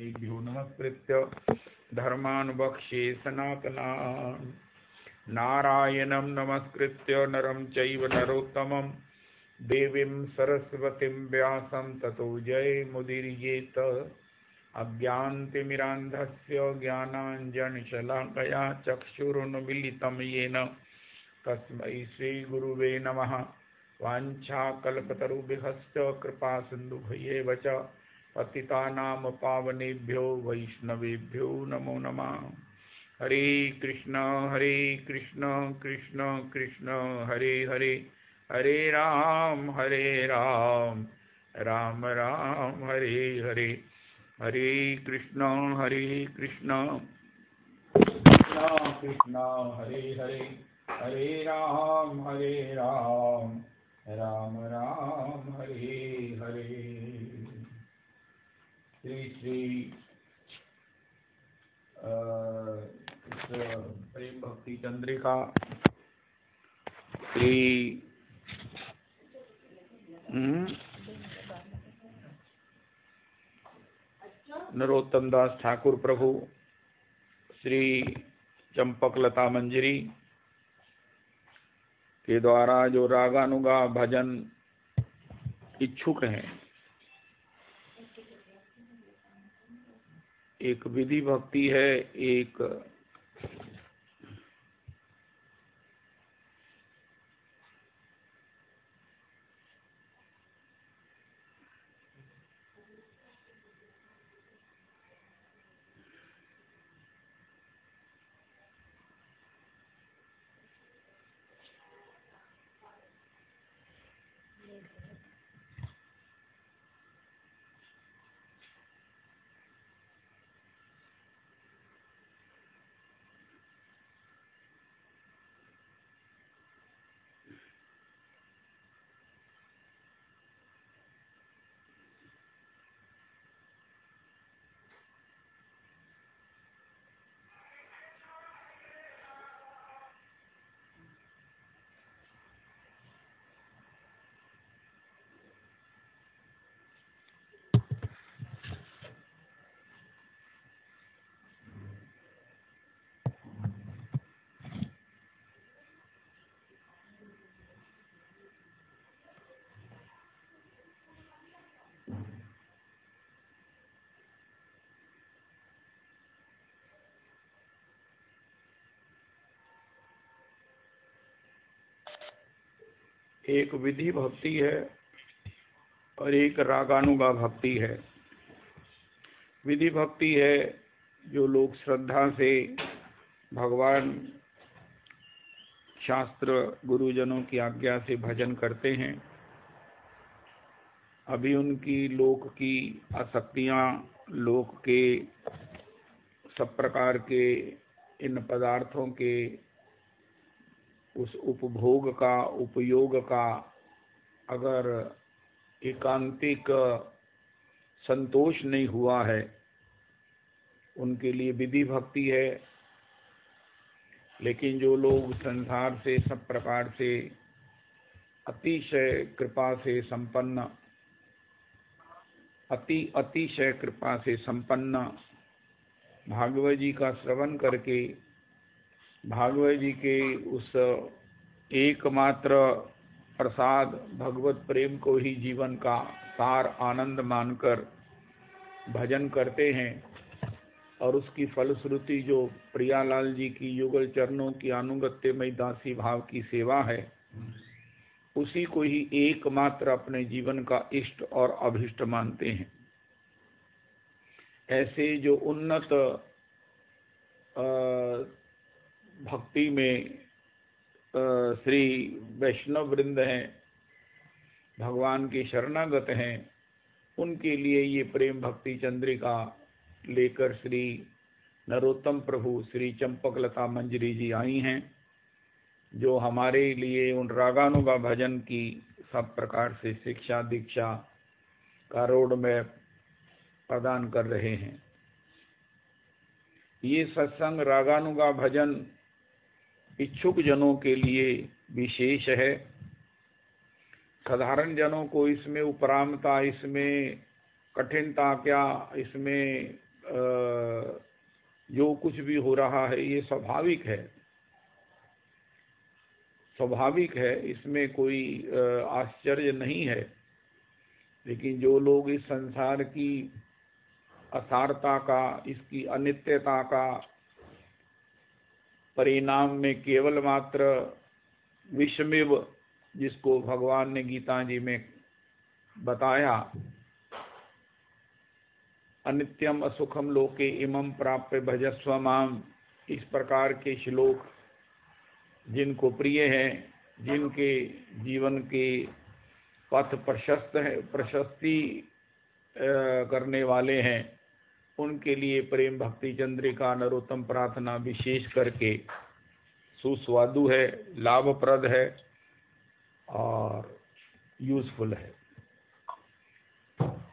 पावनेभ्यो नमस्कृत्य धर्मानुवक्ष्ये सनातनान् नारायणं नमस्कृत्य नरं चैव नरोत्तमं देवीं सरस्वतीं व्यासं ततो जयमुदीरयेत। अज्ञानतिमिरान्धस्य ज्ञानाञ्जनशलाकया चक्षुरुन्मीलितं येन तस्मै श्रीगुरुवे नमः। वाञ्छाकल्पतरुभ्यश्च कृपासिन्धुभ्यैव च पतितानां पावनेभ्यो वैष्णवेभ्यो नमो नमः। हरे कृष्ण कृष्ण कृष्ण हरे हरे, हरे राम राम राम हरे हरे। हरे कृष्ण कृष्ण कृष्ण हरे हरे, हरे राम राम राम हरे हरे। श्री प्रेम भक्ति चंद्रिका श्री नरोत्तम दास ठाकुर प्रभु श्री चंपकलता मंजरी के द्वारा जो रागानुगा भजन इच्छुक हैं, एक विधि भक्ति है, एक एक विधि भक्ति है और एक रागानुगा भक्ति है। विधि भक्ति है जो लोग श्रद्धा से भगवान शास्त्र गुरुजनों की आज्ञा से भजन करते हैं। अभी उनकी लोक की आसक्तियां, लोक के सब प्रकार के इन पदार्थों के उस उपभोग का, उपयोग का अगर एकांतिक संतोष नहीं हुआ है, उनके लिए विधि भक्ति है। लेकिन जो लोग संसार से सब प्रकार से अतिशय कृपा से संपन्न, अतिशय कृपा से संपन्न भागवत जी का श्रवण करके भागवत जी के उस एकमात्र प्रसाद भगवत प्रेम को ही जीवन का सार आनंद मानकर भजन करते हैं और उसकी फलश्रुति जो प्रियालाल जी की युगल चरणों की अनुगत्यमय दासी भाव की सेवा है, उसी को ही एकमात्र अपने जीवन का इष्ट और अभिष्ट मानते हैं। ऐसे जो उन्नत भक्ति में श्री वैष्णव वृंद हैं, भगवान के शरणागत हैं, उनके लिए ये प्रेम भक्ति चंद्रिका लेकर श्री नरोत्तम प्रभु श्री चंपकलता मंजरी जी आई हैं, जो हमारे लिए उन रागानुगा भजन की सब प्रकार से शिक्षा दीक्षा का रोड मैप प्रदान कर रहे हैं। ये सत्संग रागानुगा भजन इच्छुक जनों के लिए विशेष है। साधारण जनों को इसमें उपरामता, इसमें कठिनता क्या, इसमें जो कुछ भी हो रहा है ये स्वाभाविक है, स्वाभाविक है, इसमें कोई आश्चर्य नहीं है। लेकिन जो लोग इस संसार की असारता का, इसकी अनित्यता का परिणाम में केवल मात्र विषमेव, जिसको भगवान ने गीता जी में बताया, अनित्यम असुखम लोके इमं प्राप्य भजस्व माम, इस प्रकार के श्लोक जिनको प्रिय हैं, जिनके जीवन के पथ प्रशस्त है, प्रशस्ति करने वाले हैं, उनके लिए प्रेम भक्ति चंद्रिका नरोत्तम प्रार्थना विशेष करके सुस्वादु है, लाभप्रद है और यूजफुल है।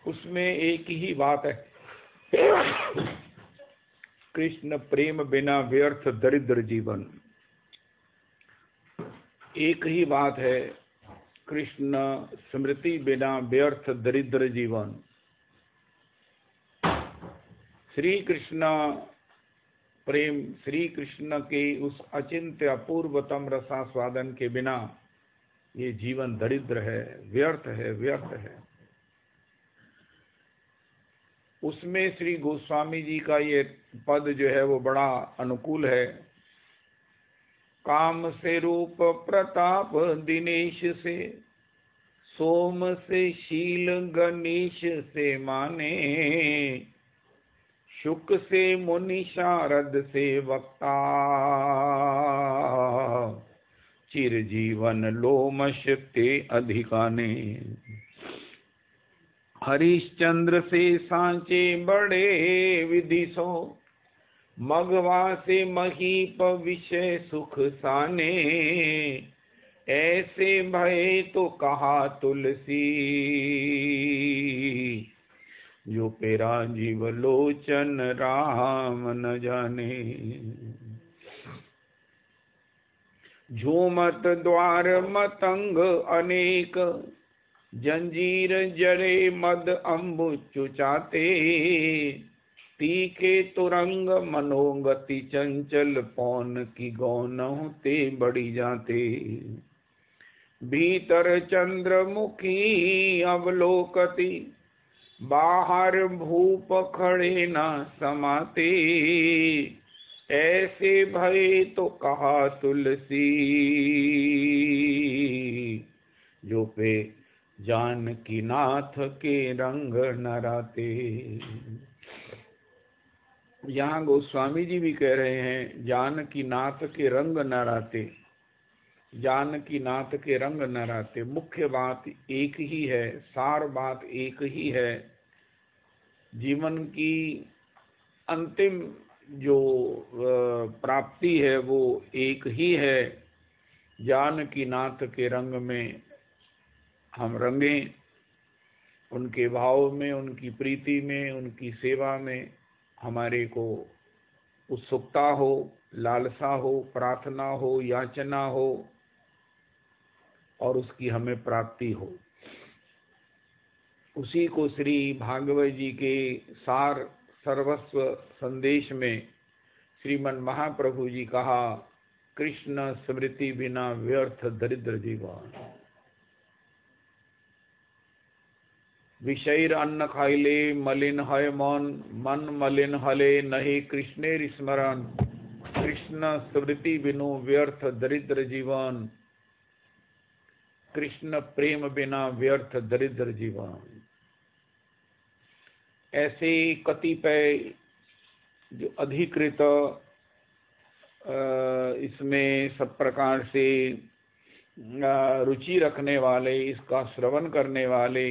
उसमें एक ही बात है, कृष्ण प्रेम बिना व्यर्थ दरिद्र जीवन। एक ही बात है, कृष्ण स्मृति बिना व्यर्थ दरिद्र जीवन। श्री कृष्ण प्रेम, श्री कृष्ण के उस अचिंत्य अपूर्वतम रसास्वादन के बिना ये जीवन दरिद्र है, व्यर्थ है, व्यर्थ है। उसमें श्री गोस्वामी जी का ये पद जो है वो बड़ा अनुकूल है। काम से रूप प्रताप दिनेश से, सोम से शील गणेश से माने, शुक से मुनि शारद से वक्ता, चिर जीवन लोमश ते अधिकाने। हरिश्चंद्र से सांचे बड़े विधि सो, मघवा से महीप विषय सुख साने, ऐसे भय तो कहा तुलसी, जो पेरा जीव लोचन राम न जाने। झूमत द्वार मतंग अनेक, जंजीर जड़े मद अम्बु चुचाते, तीखे तुरंग मनोगति चंचल, पौन की गौनहु ते बड़ी जाते। भीतर चंद्रमुखी अवलोकती, बाहर भूप खड़े न समाते, ऐसे भय तो कहा तुलसी, जो पे जानकी नाथ के रंग न राते। यहाँ गोस्वामी जी भी कह रहे हैं, जानकी नाथ के रंग न राते, जानकी नाथ के रंग न राते। मुख्य बात एक ही है, सार बात एक ही है, जीवन की अंतिम जो प्राप्ति है वो एक ही है। जानकी नाथ के रंग में हम रंगें, उनके भाव में, उनकी प्रीति में, उनकी सेवा में हमारे को उत्सुकता हो, लालसा हो, प्रार्थना हो, याचना हो और उसकी हमें प्राप्ति हो। उसी को श्री भागवत जी के सार सर्वस्व संदेश में श्रीमन महाप्रभु जी कहा, कृष्ण स्मृति बिना व्यर्थ दरिद्र जीवन। विषैर अन्न खाइले मलिन है मन, मन मलिन हले नहीं कृष्णेर स्मरण, कृष्ण स्मृति बिनु व्यर्थ दरिद्र जीवन। कृष्ण प्रेम बिना व्यर्थ दरिद्र जीवन। ऐसे कतिपय जो अधिकृत इसमें सब प्रकार से रुचि रखने वाले, इसका श्रवण करने वाले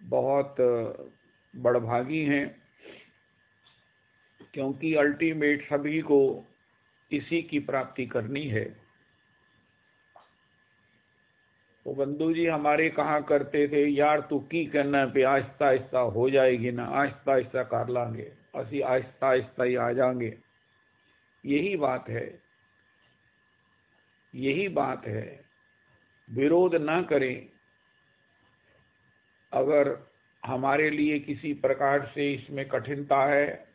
बहुत बड़भागी हैं, क्योंकि अल्टीमेट सभी को इसी की प्राप्ति करनी है। वो बंधु जी हमारे कहा करते थे, यार तू की करना पे आहिस्ता आहिस्ता हो जाएगी ना, आहिस्ता आहिस्ता कर लांगे, असी आहिस्ता आहिस्ता ही आ जाएंगे। यही बात है, यही बात है। विरोध ना करें। अगर हमारे लिए किसी प्रकार से इसमें कठिनता है।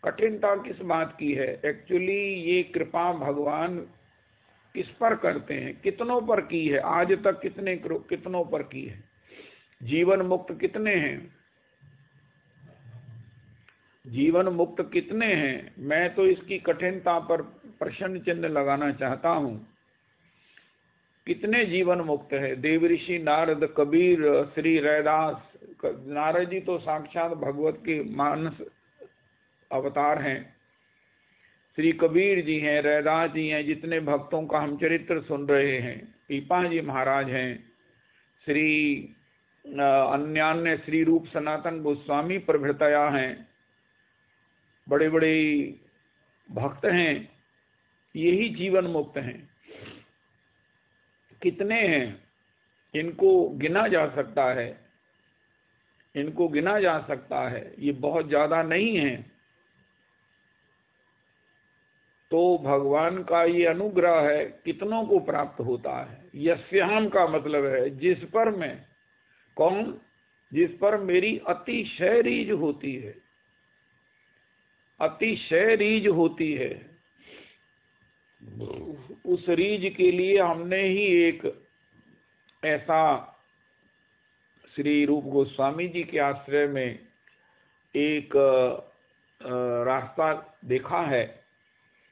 कठिनता किस बात की है? एक्चुअली ये कृपा भगवान किस पर करते हैं, कितनों पर की है, आज तक कितनों पर की है? जीवन मुक्त कितने हैं? जीवन मुक्त कितने हैं? मैं तो इसकी कठिनता पर प्रश्न चिन्ह लगाना चाहता हूं। कितने जीवन मुक्त है? देवऋषि नारद, कबीर, श्री रैदास। नारद जी तो साक्षात भगवत के मानस अवतार हैं। श्री कबीर जी हैं, रैदास जी हैं, जितने भक्तों का हम चरित्र सुन रहे हैं। पीपा जी महाराज हैं, श्री अन्यान्य श्री रूप सनातन गोस्वामी प्रभृतया हैं, बड़े बड़े भक्त हैं। यही जीवन मुक्त हैं। कितने हैं? इनको गिना जा सकता है, इनको गिना जा सकता है, ये बहुत ज्यादा नहीं है। तो भगवान का ये अनुग्रह है, कितनों को प्राप्त होता है। यस्याम का मतलब है जिस पर मैं, कौन? जिस पर मेरी अतिशय रीझ होती है, अतिशय रीझ होती है। उस रीझ के लिए हमने ही एक ऐसा श्री रूप गोस्वामी जी के आश्रय में एक रास्ता देखा है,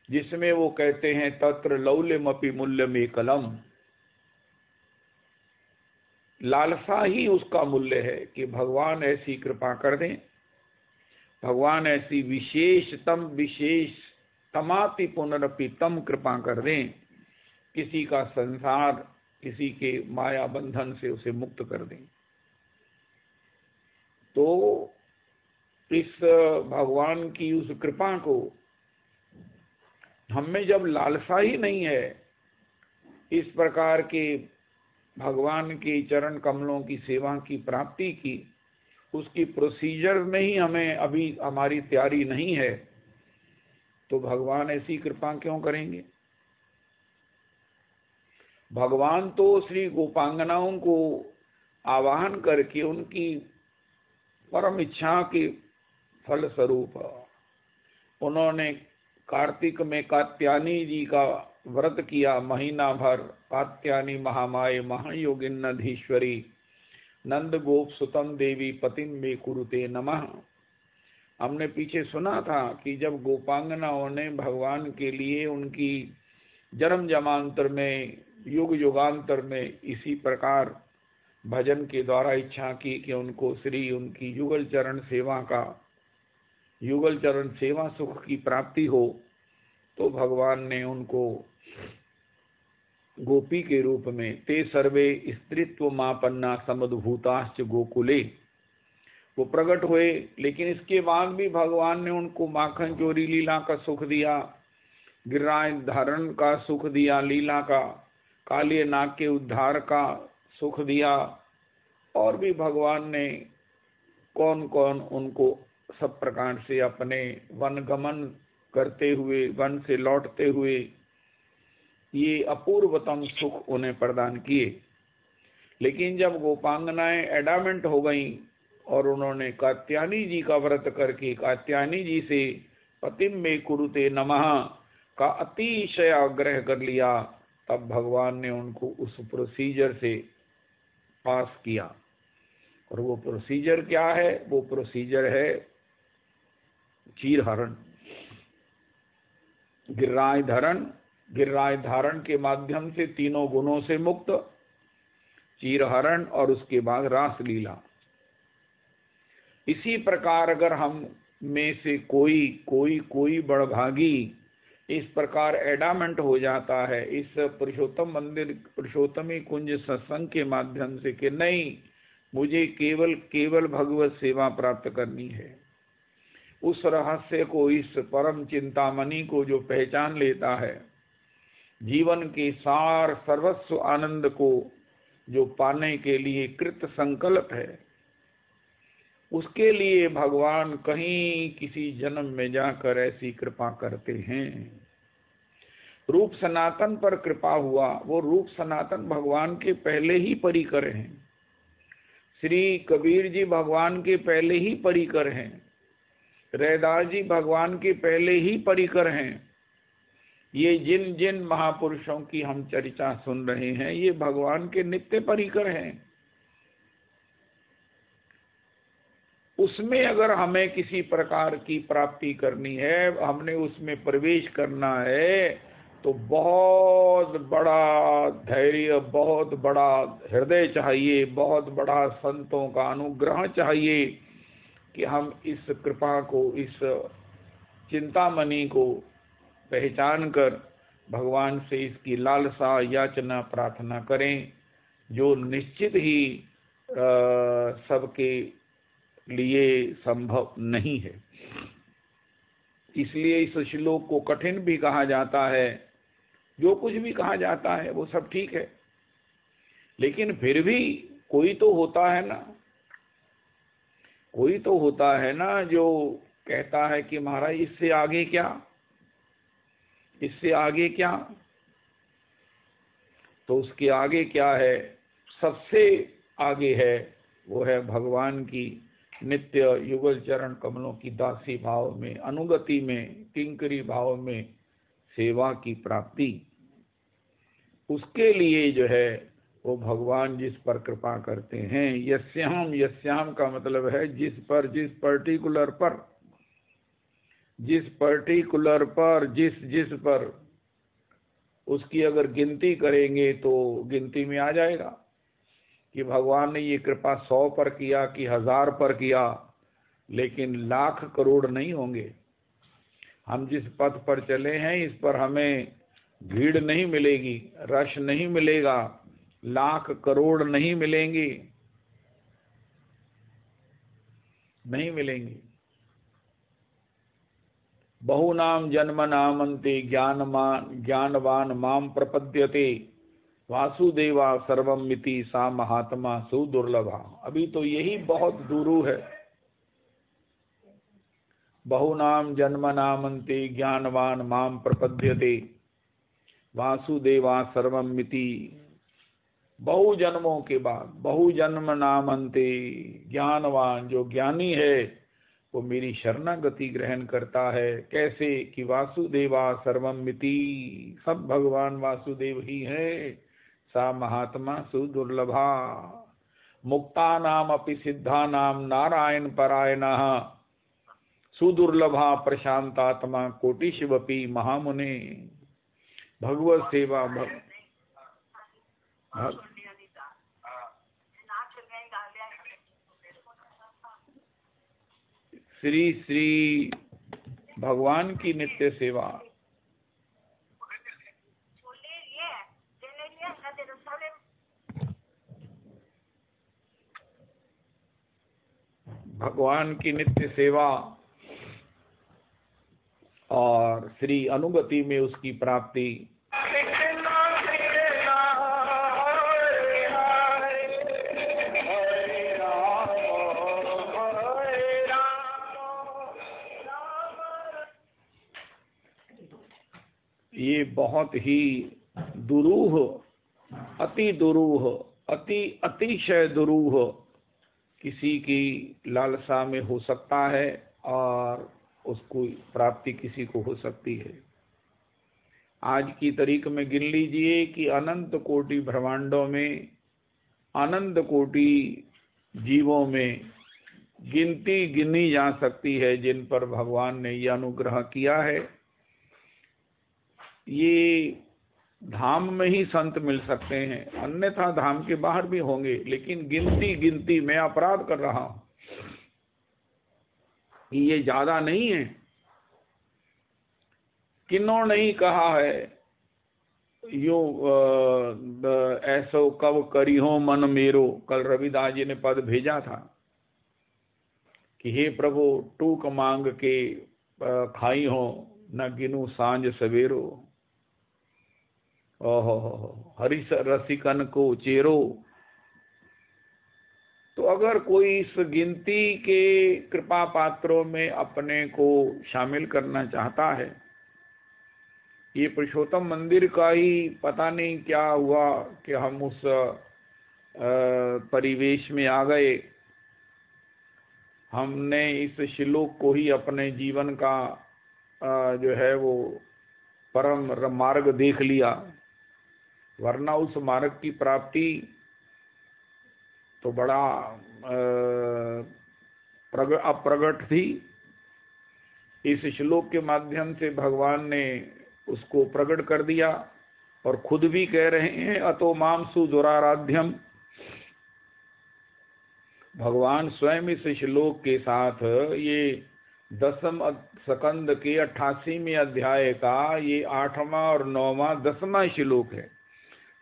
जिसमें वो कहते हैं तत्र लौल्यमपि मूल्यमे कलम। लालसा ही उसका मूल्य है कि भगवान ऐसी कृपा कर दें, भगवान ऐसी विशेष तमाति पुनरपि तम कृपा कर दें, किसी का संसार, किसी के माया बंधन से उसे मुक्त कर दें। तो इस भगवान की उस कृपा को हमें जब लालसा ही नहीं है इस प्रकार के भगवान के चरण कमलों की सेवा की प्राप्ति की, उसकी प्रोसीजर में ही हमें अभी हमारी तैयारी नहीं है, तो भगवान ऐसी कृपा क्यों करेंगे? भगवान तो श्री गोपांगनाओं को आवाहन करके उनकी परम इच्छा के फल स्वरूप उन्होंने कार्तिक में कात्यायनी जी का व्रत किया, महीना भर। कात्यायनी महामाये महायोगिन्नधीश्वरी नंद गोप सुतम देवी पतिम में कुरुते नमः। हमने पीछे सुना था कि जब गोपांगनाओं ने भगवान के लिए उनकी जन्म जमांतर में, युग युगांतर में इसी प्रकार भजन के द्वारा इच्छा की कि उनको श्री उनकी युगल चरण सेवा सुख की प्राप्ति हो, तो भगवान ने उनको गोपी के रूप में ते सर्वे स्त्रीत्व मापन्ना समद्भूताश्च गोकुले वो प्रकट हुए। लेकिन इसके बाद भी भगवान ने उनको माखन चोरी लीला का सुख दिया, गिरिराज धारण का सुख दिया, लीला का कालिय नाग के उद्धार का सुख दिया, और भी भगवान ने कौन कौन उनको सब प्रकार से अपने वन गमन करते हुए, वन से लौटते हुए ये अपूर्वतम सुख उन्हें प्रदान किए। लेकिन जब गोपांगनाएं एडामेंट हो गईं और उन्होंने कात्यायनी जी का व्रत करके कात्यायनी जी से पतिम में कुरुते नमः का अतिशय आग्रह कर लिया, तब भगवान ने उनको उस प्रोसीजर से पास किया। और वो प्रोसीजर क्या है? वो प्रोसीजर है चीरहरण, गिरिराज धारण के माध्यम से तीनों गुणों से मुक्त, चीरहरण, और उसके बाद रासलीला। इसी प्रकार अगर हम में से कोई बड़भागी इस प्रकार एडामेंट हो जाता है इस पुरुषोत्तम मंदिर, पुरुषोत्तमी कुंज सत्संग के माध्यम से कि नहीं, मुझे केवल भगवत सेवा प्राप्त करनी है, उस रहस्य को, इस परम चिंतामणि को जो पहचान लेता है, जीवन के सार सर्वस्व आनंद को जो पाने के लिए कृत संकल्प है, उसके लिए भगवान कहीं किसी जन्म में जाकर ऐसी कृपा करते हैं। रूप सनातन पर कृपा हुआ, वो रूप सनातन भगवान के पहले ही परिकर हैं। श्री कबीर जी भगवान के पहले ही परिकर हैं, रैदास जी भगवान के पहले ही परिकर हैं। ये जिन जिन महापुरुषों की हम चर्चा सुन रहे हैं ये भगवान के नित्य परिकर हैं। उसमें अगर हमें किसी प्रकार की प्राप्ति करनी है, हमने उसमें प्रवेश करना है, तो बहुत बड़ा धैर्य, बहुत बड़ा हृदय चाहिए, बहुत बड़ा संतों का अनुग्रह चाहिए कि हम इस कृपा को, इस चिंतामणि को पहचान कर भगवान से इसकी लालसा, याचना, प्रार्थना करें, जो निश्चित ही सबके लिए संभव नहीं है। इसलिए इस श्लोक को कठिन भी कहा जाता है। जो कुछ भी कहा जाता है वो सब ठीक है, लेकिन फिर भी कोई तो होता है ना, कोई तो होता है ना जो कहता है कि महाराज इससे आगे क्या, इससे आगे क्या। तो उसके आगे क्या है? सबसे आगे है वो है भगवान की नित्य युगल चरण कमलों की दासी भाव में, अनुगति में, किंकरी भाव में सेवा की प्राप्ति। उसके लिए जो है वो भगवान जिस पर कृपा करते हैं, यस्याम, यस्याम का मतलब है जिस पर, जिस पर्टिकुलर पर, जिस पर्टिकुलर पर, जिस पर, उसकी अगर गिनती करेंगे तो गिनती में आ जाएगा कि भगवान ने ये कृपा 100 पर किया कि 1000 पर किया, लेकिन लाख करोड़ नहीं होंगे। हम जिस पथ पर चले हैं इस पर हमें भीड़ नहीं मिलेगी, रश नहीं मिलेगा, लाख करोड़ नहीं मिलेंगे, नहीं मिलेंगे। बहुनाम जन्म नामन्ते ज्ञानवान माम प्रपद्यते वासुदेवा सर्वम मिति सा महात्मा सुदुर्लभा। अभी तो यही बहुत दुरू है। बहुनाम जन्म नामन्ते ज्ञानवान माम प्रपद्यते वासुदेवा सर्वम मिति। बहु जन्मों के बाद, बहु जन्म नामन्ते, ज्ञानवान जो ज्ञानी है वो मेरी शरणागति ग्रहण करता है। कैसे कि वासुदेवा सर्वम मिति, सब भगवान वासुदेव ही है। सा महात्मा सुदुर्लभा। मुक्ता नाम अपि सिद्धा नाम नारायण परायणः सुदुर्लभा प्रशांतात्मा कोटिशिवपि महामुने। भगवत सेवा श्री श्री भगवान की नित्य सेवा। भगवान की नित्य सेवा और श्री अनुगति में उसकी प्राप्ति। ये बहुत ही दुरूह, अति दुरूह, अतिशय दुरूह किसी की लालसा में हो सकता है और उसको प्राप्ति किसी को हो सकती है। आज की तारीख में गिन लीजिए कि अनंत कोटि ब्रह्मांडों में, अनंत कोटि जीवों में गिनती गिनी जा सकती है जिन पर भगवान ने यह अनुग्रह किया है। ये धाम में ही संत मिल सकते हैं, अन्यथा धाम के बाहर भी होंगे, लेकिन गिनती मैं अपराध कर रहा हूं, ये ज्यादा नहीं है। किन्हों नहीं कहा है यो ऐसो कब करी हो मन मेरो। कल रविदास जी ने पद भेजा था कि हे प्रभु टूक मांग के खाई हो, न गिनू सांझ सवेरो। ओहो हरिस रसिकन को चेरो। तो अगर कोई इस गिनती के कृपा पात्रों में अपने को शामिल करना चाहता है, ये पुरुषोत्तम मंदिर का ही पता नहीं क्या हुआ कि हम उस परिवेश में आ गए। हमने इस श्लोक को ही अपने जीवन का जो है वो परम मार्ग देख लिया, वरना उस मार्ग की प्राप्ति तो बड़ा अप्रगट थी। इस श्लोक के माध्यम से भगवान ने उसको प्रकट कर दिया और खुद भी कह रहे हैं अतो माम सुदुराराध्यम। भगवान स्वयं इस श्लोक के साथ ये 10वें स्कंद के 88वें अध्याय का ये 8वां और 9वां 10वां श्लोक है।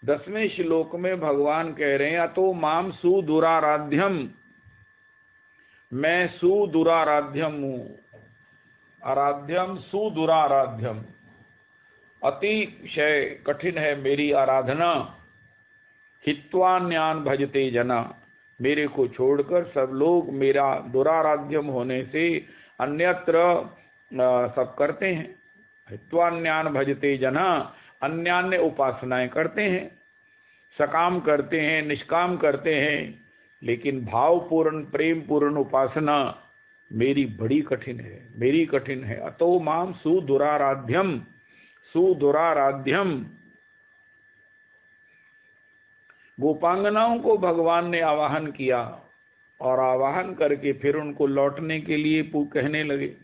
10वें श्लोक में भगवान कह रहे हैं अतो माम सुदुराराध्यम, मैं सुदुराराध्यम हूँ। आराध्यम सुदुराराध्यम, अतिशय कठिन है मेरी आराधना। हित्वान्यान भजते जना, मेरे को छोड़कर सब लोग मेरा दुराराध्यम होने से अन्यत्र सब करते हैं। हित्वान्यान भजते जना, अन्यान्य उपासनाएं करते हैं, सकाम करते हैं, निष्काम करते हैं, लेकिन भावपूर्ण प्रेम पूर्ण उपासना मेरी बड़ी कठिन है, मेरी कठिन है। अतो माम सुदुराराध्यम, सुदुराराध्यम। गोपांगनाओं को भगवान ने आवाहन किया और आवाहन करके फिर उनको लौटने के लिए कहने लगे।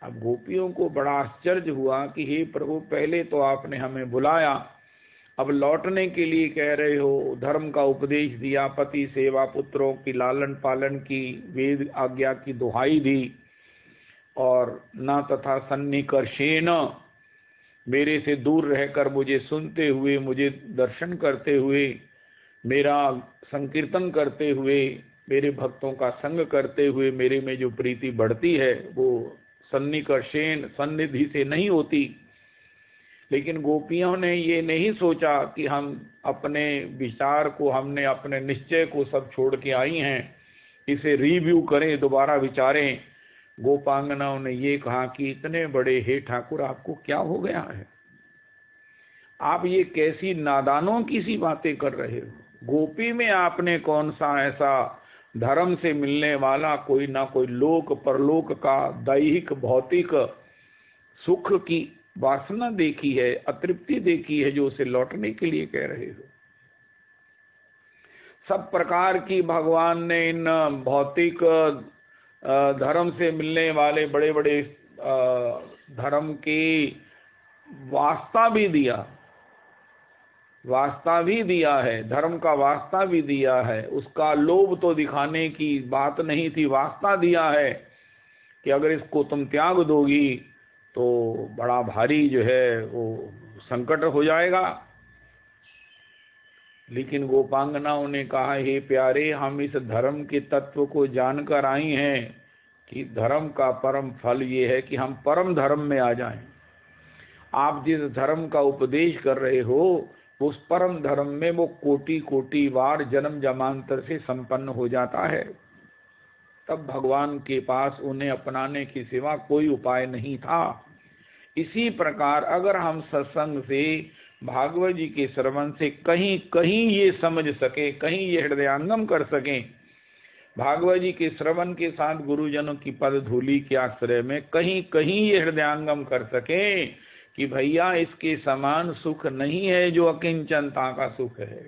अब गोपियों को बड़ा आश्चर्य हुआ कि हे प्रभु, पहले तो आपने हमें बुलाया, अब लौटने के लिए कह रहे हो। धर्म का उपदेश दिया, पति सेवा, पुत्रों की लालन पालन की, वेद आज्ञा की दुहाई दी, और न तथा सन्निकर्षेण, मेरे से दूर रहकर मुझे सुनते हुए, मुझे दर्शन करते हुए, मेरा संकीर्तन करते हुए, मेरे भक्तों का संग करते हुए मेरे में जो प्रीति बढ़ती है वो सन्निकर्षेण, सन्निधि से नहीं होती। लेकिन गोपियों ने ये नहीं सोचा कि हम अपने विचार को, हमने अपने निश्चय को सब छोड़ के आई हैं, इसे रिव्यू करें, दोबारा विचारें। गोपांगनाओं ने ये कहा कि इतने बड़े हे ठाकुर, आपको क्या हो गया है? आप ये कैसी नादानों की सी बातें कर रहे हो? गोपी में आपने कौन सा ऐसा धर्म से मिलने वाला कोई ना कोई लोक परलोक का दैहिक भौतिक सुख की वासना देखी है, अतृप्ति देखी है, जो उसे लौटने के लिए कह रहे हो? सब प्रकार की भगवान ने इन भौतिक धर्म से मिलने वाले बड़े बड़े धर्म की वास्ता भी दिया, वास्ता भी दिया है, धर्म का वास्ता भी दिया है। उसका लोभ तो दिखाने की बात नहीं थी, वास्ता दिया है कि अगर इसको तुम त्याग दोगी तो बड़ा भारी जो है वो संकट हो जाएगा। लेकिन गोपांगनाओं ने कहा, हे प्यारे, हम इस धर्म के तत्व को जानकर आई हैं कि धर्म का परम फल ये है कि हम परम धर्म में आ जाएं। आप जिस धर्म का उपदेश कर रहे हो, उस परम धर्म में वो कोटि कोटि बार जन्म जमांतर से संपन्न हो जाता है। तब भगवान के पास उन्हें अपनाने के सिवा कोई उपाय नहीं था। इसी प्रकार अगर हम सत्संग से, भागवत जी के श्रवण से कहीं कहीं ये समझ सके, कहीं ये हृदयांगम कर सकें, भागवत जी के श्रवण के साथ गुरुजनों की पद धूलि के आश्रय में कहीं कहीं ये हृदयांगम कर सके कि भैया इसके समान सुख नहीं है जो अकिंचनता का सुख है,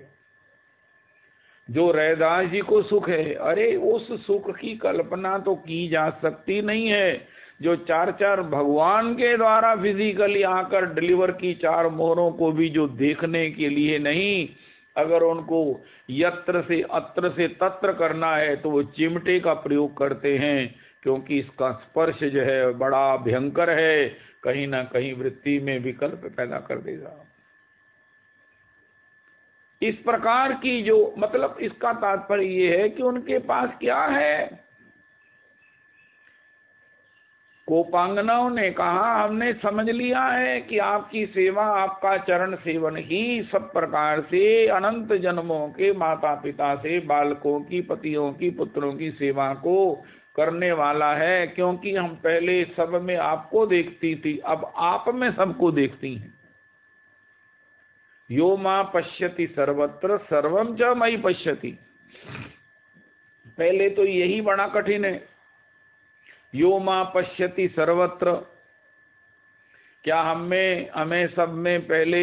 जो रैदास जी को सुख है। अरे उस सुख की कल्पना तो की जा सकती नहीं है जो चार चार भगवान के द्वारा फिजिकली आकर डिलीवर की चार मोहरों को भी जो देखने के लिए नहीं, अगर उनको यत्र से अत्र से तत्र करना है तो वो चिमटे का प्रयोग करते हैं, क्योंकि इसका स्पर्श जो है बड़ा भयंकर है, कहीं ना कहीं वृत्ति में विकल्प पैदा कर देगा। इस प्रकार की जो मतलब इसका तात्पर्य ये है कि उनके पास क्या है। गोपांगनाओं ने कहा, हमने समझ लिया है कि आपकी सेवा, आपका चरण सेवन ही सब प्रकार से अनंत जन्मों के माता पिता से बालकों की, पतियों की, पुत्रों की सेवा को करने वाला है, क्योंकि हम पहले सब में आपको देखती थी, अब आप में सबको देखती हैं। यो मां पश्यति सर्वत्र सर्वम च मयि पश्यति। पहले तो यही बड़ा कठिन है, यो मां पश्यति सर्वत्र। क्या हमें सब में पहले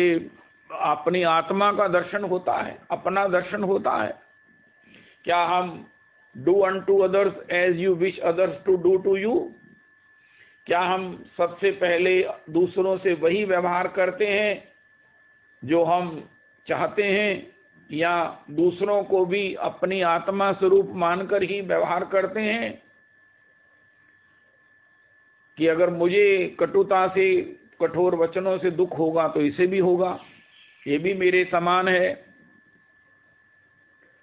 अपनी आत्मा का दर्शन होता है, अपना दर्शन होता है? क्या हम do unto others as you wish others to do to you? क्या हम सबसे पहले दूसरों से वही व्यवहार करते हैं जो हम चाहते हैं, या दूसरों को भी अपनी आत्मा स्वरूप मानकर ही व्यवहार करते हैं कि अगर मुझे कटुता से, कठोर वचनों से दुख होगा तो इसे भी होगा, ये भी मेरे समान है?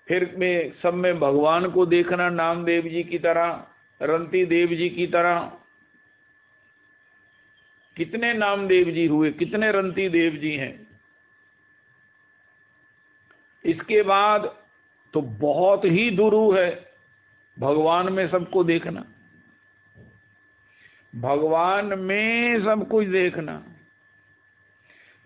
फिर में सब में भगवान को देखना, नामदेव जी की तरह, रंती देव जी की तरह। कितने नामदेव जी हुए, कितने रंती देव जी हैं? इसके बाद तो बहुत ही दुरूह है भगवान में सबको देखना, भगवान में सब कुछ देखना।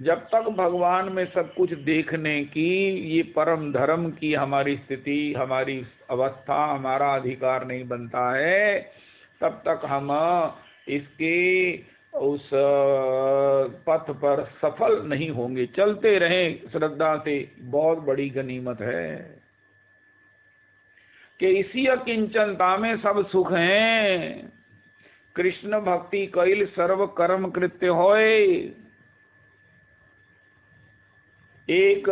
जब तक भगवान में सब कुछ देखने की ये परम धर्म की हमारी स्थिति, हमारी अवस्था, हमारा अधिकार नहीं बनता है, तब तक हम इसके उस पथ पर सफल नहीं होंगे। चलते रहें श्रद्धा से, बहुत बड़ी गनीमत है कि इसी अकिंचनता में सब सुख हैं। कृष्ण भक्ति कैल सर्व कर्म कृत्य होए। एक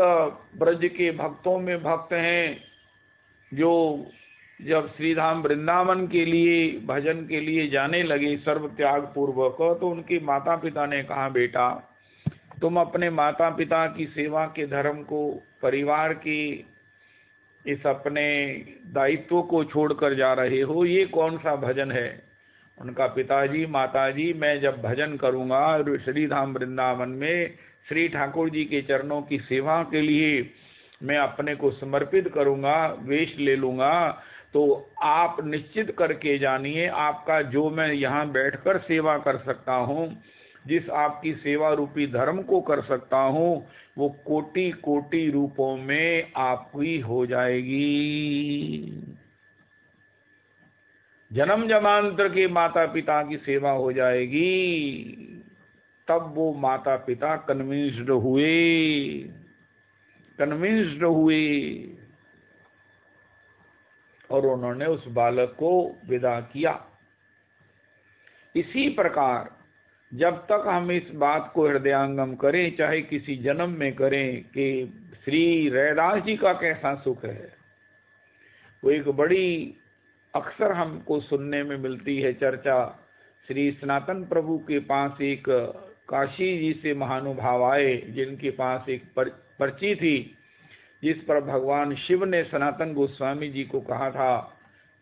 ब्रज के भक्तों में भक्त हैं जो जब श्रीधाम वृंदावन के लिए भजन के लिए जाने लगे सर्व त्याग पूर्वक, तो उनके माता पिता ने कहा, बेटा तुम अपने माता पिता की सेवा के धर्म को, परिवार की इस अपने दायित्व को छोड़कर जा रहे हो, ये कौन सा भजन है? उनका पिताजी, माताजी, मैं जब भजन करूंगा श्रीधाम वृंदावन में श्री ठाकुर जी के चरणों की सेवा के लिए मैं अपने को समर्पित करूंगा, वेश ले लूंगा, तो आप निश्चित करके जानिए आपका जो मैं यहाँ बैठकर सेवा कर सकता हूँ, जिस आपकी सेवा रूपी धर्म को कर सकता हूँ, वो कोटि कोटि रूपों में आपकी हो जाएगी। जन्म जन्मांतर के माता पिता की सेवा हो जाएगी। तब वो माता पिता कन्विंस्ड हुए और उन्होंने उस बालक को विदा किया। इसी प्रकार जब तक हम इस बात को हृदयांगम करें, चाहे किसी जन्म में करें कि श्री रैदास जी का कैसा सुख है, वो एक बड़ी अक्सर हमको सुनने में मिलती है चर्चा। श्री सनातन प्रभु के पास एक काशी जी से महानुभाव आए, जिनके पास एक पर्ची थी जिस पर भगवान शिव ने सनातन गोस्वामी जी को कहा था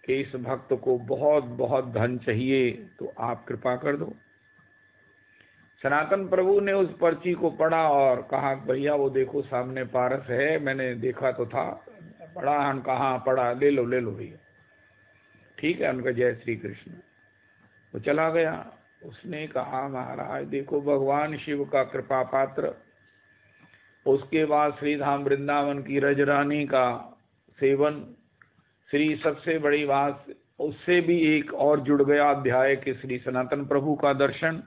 कि इस भक्त को बहुत बहुत धन चाहिए, तो आप कृपा कर दो। सनातन प्रभु ने उस पर्ची को पढ़ा और कहा, भैया वो देखो सामने पारस है, मैंने देखा तो था, पढ़ा, हम कहाँ पढ़ा, ले लो भैया। ठीक है, उनका जय श्री कृष्ण। वो चला गया। उसने कहा, महाराज देखो भगवान शिव का कृपा पात्र। उसके बाद श्रीधाम वृंदावन की रजरानी का सेवन, श्री सबसे बड़ी बात, उससे भी एक और जुड़ गया अध्याय कि श्री सनातन प्रभु का दर्शन।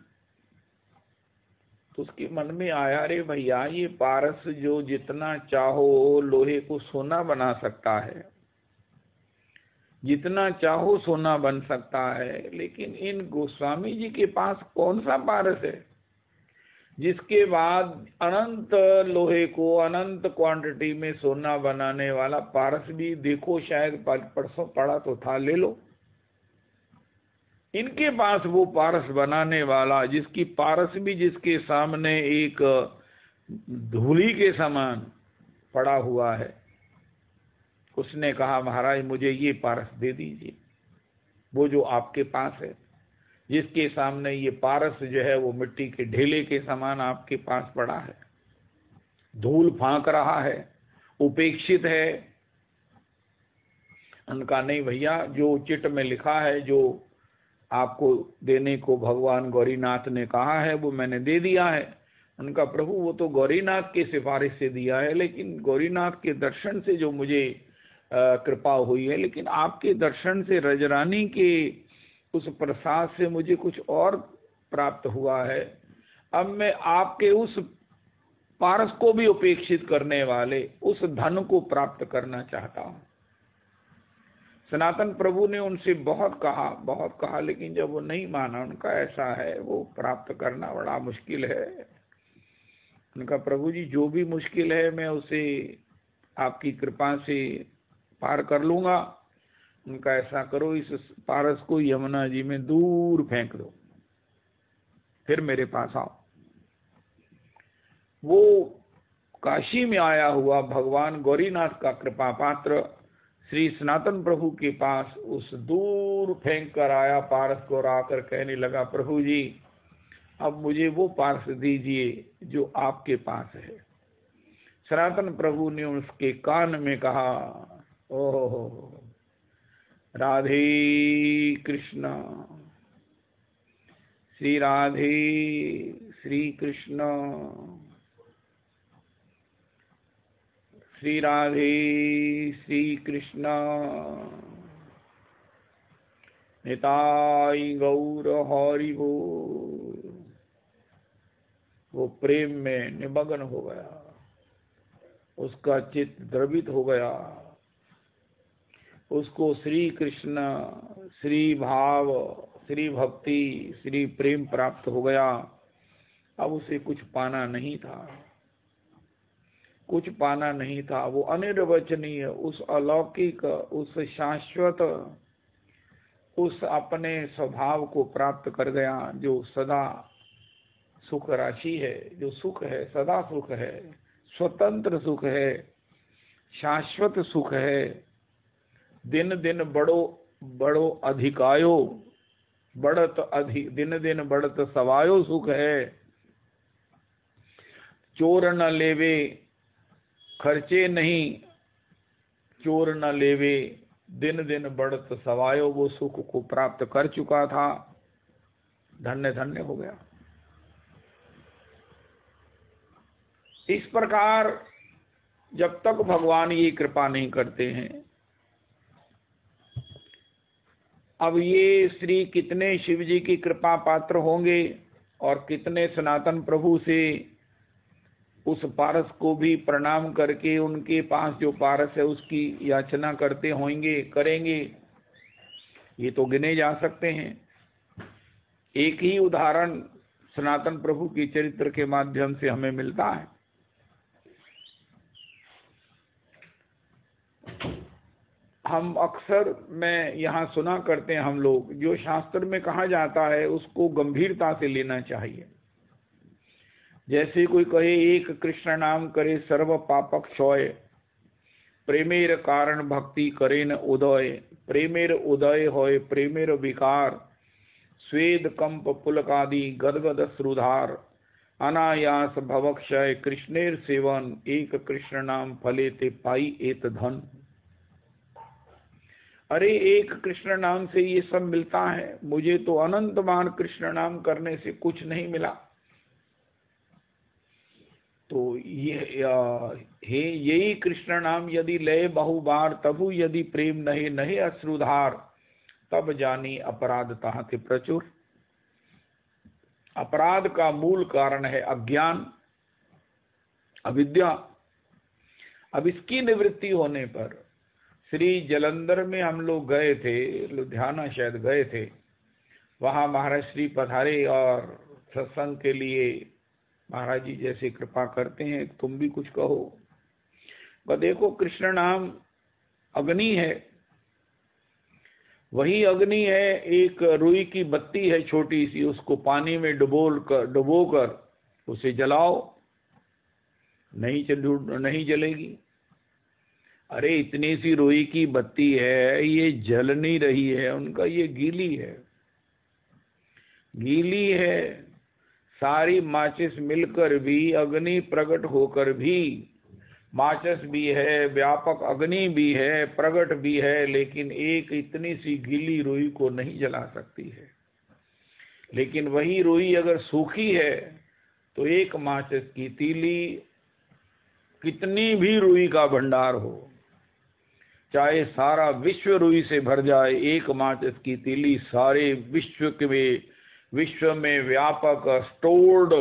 तो उसके मन में आया, अरे भैया ये पारस जो जितना चाहो लोहे को सोना बना सकता है, जितना चाहो सोना बन सकता है, लेकिन इन गोस्वामी जी के पास कौन सा पारस है जिसके बाद अनंत लोहे को अनंत क्वांटिटी में सोना बनाने वाला पारस भी देखो, शायद परसों पड़ा तो था, ले लो। इनके पास वो पारस बनाने वाला, जिसकी पारस भी जिसके सामने एक धूली के समान पड़ा हुआ है। उसने कहा, महाराज मुझे ये पारस दे दीजिए, वो जो आपके पास है, जिसके सामने ये पारस जो है वो मिट्टी के ढेले के समान आपके पास पड़ा है, धूल फांक रहा है, उपेक्षित है। उनका नहीं भैया, जो चिट में लिखा है, जो आपको देने को भगवान गौरीनाथ ने कहा है, वो मैंने दे दिया है। उनका प्रभु वो तो गौरीनाथ के सिफारिश से दिया है, लेकिन गौरीनाथ के दर्शन से जो मुझे कृपा हुई है, लेकिन आपके दर्शन से रजरानी के उस प्रसाद से मुझे कुछ और प्राप्त हुआ है। अब मैं आपके उस पारस को भी उपेक्षित करने वाले उस धन को प्राप्त करना चाहता हूं। सनातन प्रभु ने उनसे बहुत कहा, लेकिन जब वो नहीं माना, उनका ऐसा है, वो प्राप्त करना बड़ा मुश्किल है। उनका प्रभु जी जो भी मुश्किल है मैं उसे आपकी कृपा से पार कर लूंगा। उनका ऐसा करो, इस पारस को यमुना जी में दूर फेंक दो, फिर मेरे पास आओ। वो काशी में आया हुआ भगवान गौरीनाथ का कृपा पात्र श्री सनातन प्रभु के पास उस दूर फेंक कर आया पारस को, और आकर कहने लगा, प्रभु जी अब मुझे वो पारस दीजिए जो आपके पास है। सनातन प्रभु ने उसके कान में कहा, ओह राधे कृष्ण, श्री राधे श्री कृष्ण, श्री राधे श्री कृष्ण, निताई गौर हरि बोल। वो प्रेम में निमग्न हो गया, उसका चित्त द्रवित हो गया, उसको श्री कृष्ण, श्री भाव, श्री भक्ति, श्री प्रेम प्राप्त हो गया। अब उसे कुछ पाना नहीं था, कुछ पाना नहीं था। वो अनिर्वचनीय, उस अलौकिक, उस शाश्वत, उस अपने स्वभाव को प्राप्त कर गया, जो सदा सुख राशि है, जो सुख है, सदा सुख है, स्वतंत्र सुख है, शाश्वत सुख है, दिन दिन बड़ो अधिकायो, दिन दिन बढ़त सवायो सुख है। चोर न लेवे खर्चे नहीं, चोर न लेवे, दिन दिन बढ़त सवायो। वो सुख को प्राप्त कर चुका था, धन्य धन्य हो गया। इस प्रकार जब तक भगवान ये कृपा नहीं करते हैं, अब ये श्री कितने शिव जी की कृपा पात्र होंगे और कितने सनातन प्रभु से उस पारस को भी प्रणाम करके उनके पास जो पारस है उसकी याचना करते होंगे, करेंगे, ये तो गिने जा सकते हैं। एक ही उदाहरण सनातन प्रभु की चरित्र के माध्यम से हमें मिलता है। हम अक्सर में यहाँ सुना करते हैं हम लोग, जो शास्त्र में कहा जाता है उसको गंभीरता से लेना चाहिए। जैसे कोई कहे एक कृष्ण नाम करे सर्व पापक क्षय, प्रेमेर कारण भक्ति करे न उदय, प्रेमेर उदय होय प्रेमेर विकार, स्वेद कंप पुलकादि गदगद श्रुधार, अनायास भवक्षय कृष्णेर सेवन, एक कृष्ण नाम फले ते पाई एत धन। अरे एक कृष्ण नाम से ये सब मिलता है, मुझे तो अनंत बार कृष्ण नाम करने से कुछ नहीं मिला। तो ये यही कृष्ण नाम यदि लय बहुबार, तबु यदि प्रेम नहे नहे अश्रुधार, तब जानी अपराध ताहते प्रचुर। अपराध का मूल कारण है अज्ञान, अविद्या। अब इसकी निवृत्ति होने पर श्री जलंधर में हम लोग गए थे, लुधियाना शायद गए थे, वहां महाराज श्री पधारे और सत्संग के लिए महाराज जी जैसे कृपा करते हैं, तुम भी कुछ कहो। पर देखो कृष्ण नाम अग्नि है, वही अग्नि है, एक रुई की बत्ती है छोटी सी, उसको पानी में डुबोकर उसे जलाओ, नहीं जलेगी। अरे इतनी सी रुई की बत्ती है, ये जल नहीं रही है, उनका ये गीली है। सारी माचिस मिलकर भी, अग्नि प्रकट होकर भी, माचिस भी है, व्यापक अग्नि भी है, प्रकट भी है, लेकिन एक इतनी सी गीली रुई को नहीं जला सकती है। लेकिन वही रुई अगर सूखी है तो एक माचिस की तीली कितनी भी रुई का भंडार हो, चाहे सारा विश्व रुई से भर जाए, एक माचिस की तीली सारे विश्व में व्यापक स्टोर्ड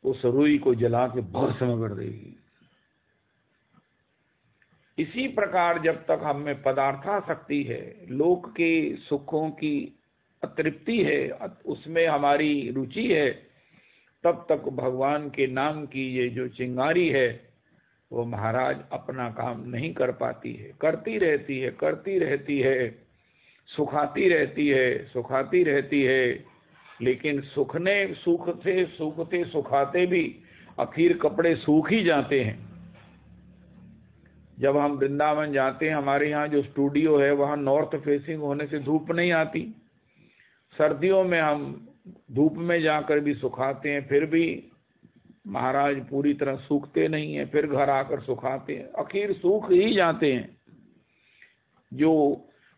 उस रुई को जला के भस्म कर देगी। इसी प्रकार जब तक हम में पदार्थासक्ति है, लोक के सुखों की अतृप्ति है, उसमें हमारी रुचि है, तब तक भगवान के नाम की ये जो चिंगारी है वो महाराज अपना काम नहीं कर पाती है। करती रहती है, सुखाती रहती है, लेकिन सूखते सुखाते भी आखिर कपड़े सूख ही जाते हैं। जब हम वृंदावन जाते हैं, हमारे यहाँ जो स्टूडियो है वहाँ नॉर्थ फेसिंग होने से धूप नहीं आती। सर्दियों में हम धूप में जाकर भी सुखाते हैं, फिर भी महाराज पूरी तरह सूखते नहीं हैं, फिर घर आकर सुखाते हैं, आखिर सूख ही जाते हैं। जो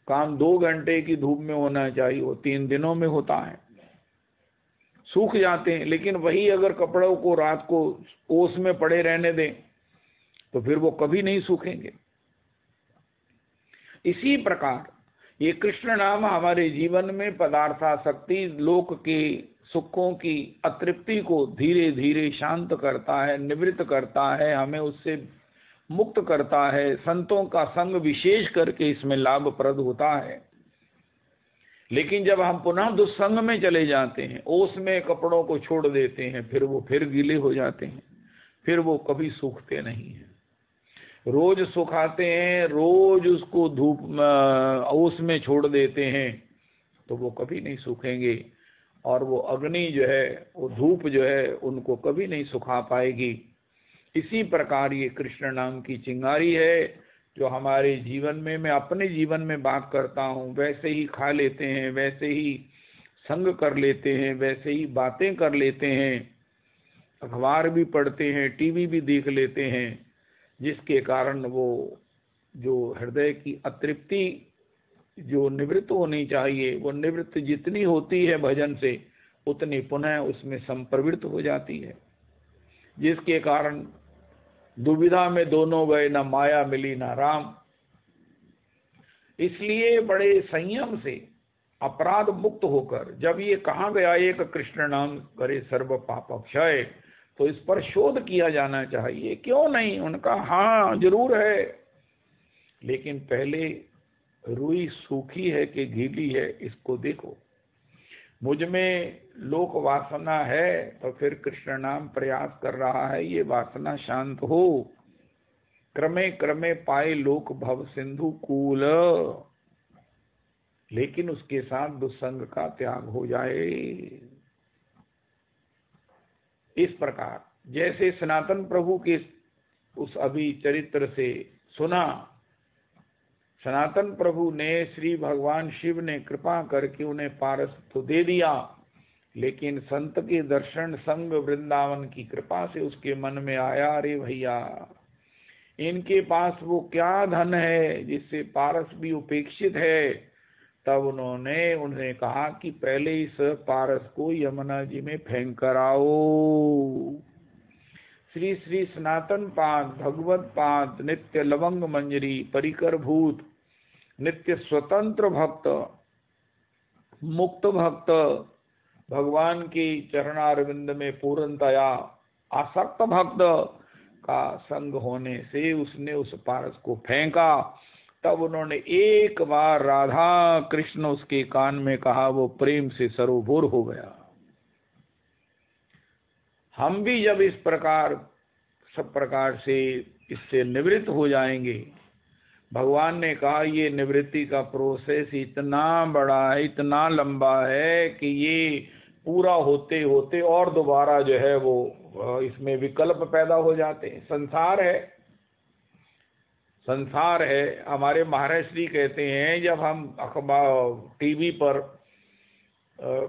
काम 2 घंटे की धूप में होना चाहिए वो 3 दिनों में होता है, सूख जाते हैं। लेकिन वही अगर कपड़ों को रात को ओस में पड़े रहने दें तो फिर वो कभी नहीं सूखेंगे। इसी प्रकार ये कृष्ण नाम हमारे जीवन में पदार्थासक्ति, लोक के सुखों की अतृप्ति को धीरे धीरे शांत करता है, निवृत्त करता है, हमें उससे मुक्त करता है। संतों का संग विशेष करके इसमें लाभप्रद होता है। लेकिन जब हम पुनः दुस्संग में चले जाते हैं, ओस में कपड़ों को छोड़ देते हैं, फिर वो फिर गीले हो जाते हैं, फिर वो कभी सूखते नहीं हैं। रोज सुखाते हैं, रोज उसको धूप ओस में छोड़ देते हैं, तो वो कभी नहीं सूखेंगे, और वो अग्नि जो है, वो धूप जो है, उनको कभी नहीं सुखा पाएगी। इसी प्रकार ये कृष्ण नाम की चिंगारी है जो हमारे जीवन में, मैं अपने जीवन में बात करता हूँ, वैसे ही खा लेते हैं, वैसे ही संग कर लेते हैं, वैसे ही बातें कर लेते हैं, अखबार भी पढ़ते हैं, टीवी भी देख लेते हैं, जिसके कारण वो जो हृदय की अतृप्ति जो निवृत्त होनी चाहिए, वो निवृत्त जितनी होती है भजन से, उतनी पुनः उसमें संप्रवृत्त हो जाती है, जिसके कारण दुविधा में दोनों गए, न माया मिली न राम। इसलिए बड़े संयम से अपराध मुक्त होकर, जब ये कहा गया एक कृष्ण नाम करे सर्व पाप क्षय, तो इस पर शोध किया जाना चाहिए। क्यों नहीं? उनका हाँ जरूर है, लेकिन पहले रुई सूखी है कि गीली है, इसको देखो। मुझ में लोक वासना है तो फिर कृष्ण नाम प्रयास कर रहा है, ये वासना शांत हो। क्रमे क्रमे पाए लोक भव सिंधु कूल, लेकिन उसके साथ दुस्संग का त्याग हो जाए। इस प्रकार जैसे सनातन प्रभु के उस अभी चरित्र से सुना, सनातन प्रभु ने, श्री भगवान शिव ने कृपा करके उन्हें पारस तो दे दिया, लेकिन संत के दर्शन संग वृंदावन की कृपा से उसके मन में आया, अरे भैया इनके पास वो क्या धन है जिससे पारस भी उपेक्षित है। तब उन्होंने उन्हें कहा कि पहले इस पारस को यमुना जी में फेंक कर आओ। श्री श्री सनातन पाद, भगवत पाद, नित्य लवंग मंजरी, परिकर भूत, नित्य स्वतंत्र भक्त, मुक्त भक्त, भगवान की चरणारविंद में पूर्णतया आसक्त भक्त का संग होने से उसने उस पारस को फेंका। तब उन्होंने एक बार राधा कृष्ण उसके कान में कहा, वो प्रेम से सरोबोर हो गया। हम भी जब इस प्रकार सब प्रकार से इससे निवृत्त हो जाएंगे, भगवान ने कहा ये निवृत्ति का प्रोसेस इतना बड़ा है, इतना लंबा है कि ये पूरा होते होते और दोबारा जो है वो इसमें विकल्प पैदा हो जाते हैं। संसार है। हमारे महाराज श्री कहते हैं, जब हम अखबार टीवी पर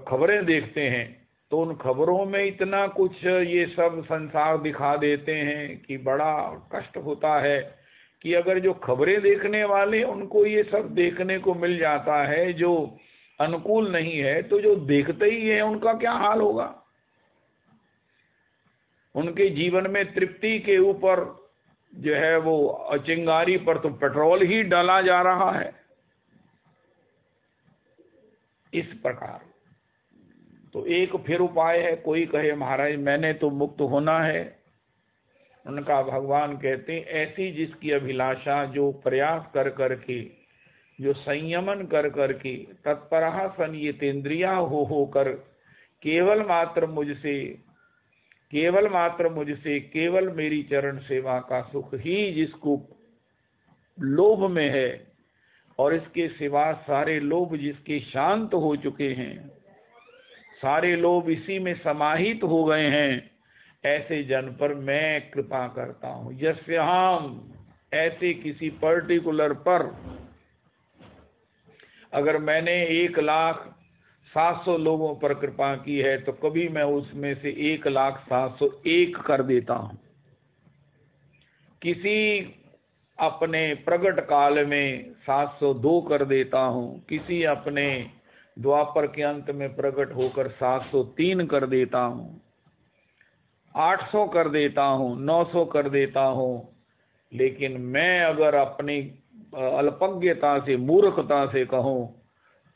खबरें देखते हैं तो उन खबरों में इतना कुछ ये सब संसार दिखा देते हैं कि बड़ा कष्ट होता है कि अगर जो खबरें देखने वाले उनको ये सब देखने को मिल जाता है जो अनुकूल नहीं है, तो जो देखते ही है उनका क्या हाल होगा। उनके जीवन में तृप्ति के ऊपर जो है वो चिंगारी पर तो पेट्रोल ही डाला जा रहा है। इस प्रकार तो एक फिर उपाय है। कोई कहे महाराज मैंने तो मुक्त होना है, उनका भगवान कहते हैं ऐसी जिसकी अभिलाषा, जो प्रयास कर करके, जो संयमन कर करके, तत्परः संयतेन्द्रिया होकर केवल मात्र मुझसे केवल मेरी चरण सेवा का सुख ही जिसको लोभ में है, और इसके सिवा सारे लोभ जिसके शांत हो चुके हैं, सारे लोभ इसी में समाहित हो गए हैं, ऐसे जन पर मैं कृपा करता हूं। यस्याम, ऐसे किसी पर्टिकुलर पर अगर मैंने 1,07,000 लोगों पर कृपा की है तो कभी मैं उसमें से 1,07,001 कर देता हूं। किसी अपने प्रगट काल में 702 कर देता हूं, किसी अपने द्वापर के अंत में प्रकट होकर 703 कर देता हूं, 800 कर देता हूं, 900 कर देता हूं। लेकिन मैं अगर अपनी अल्पज्ञता से, मूर्खता से कहूं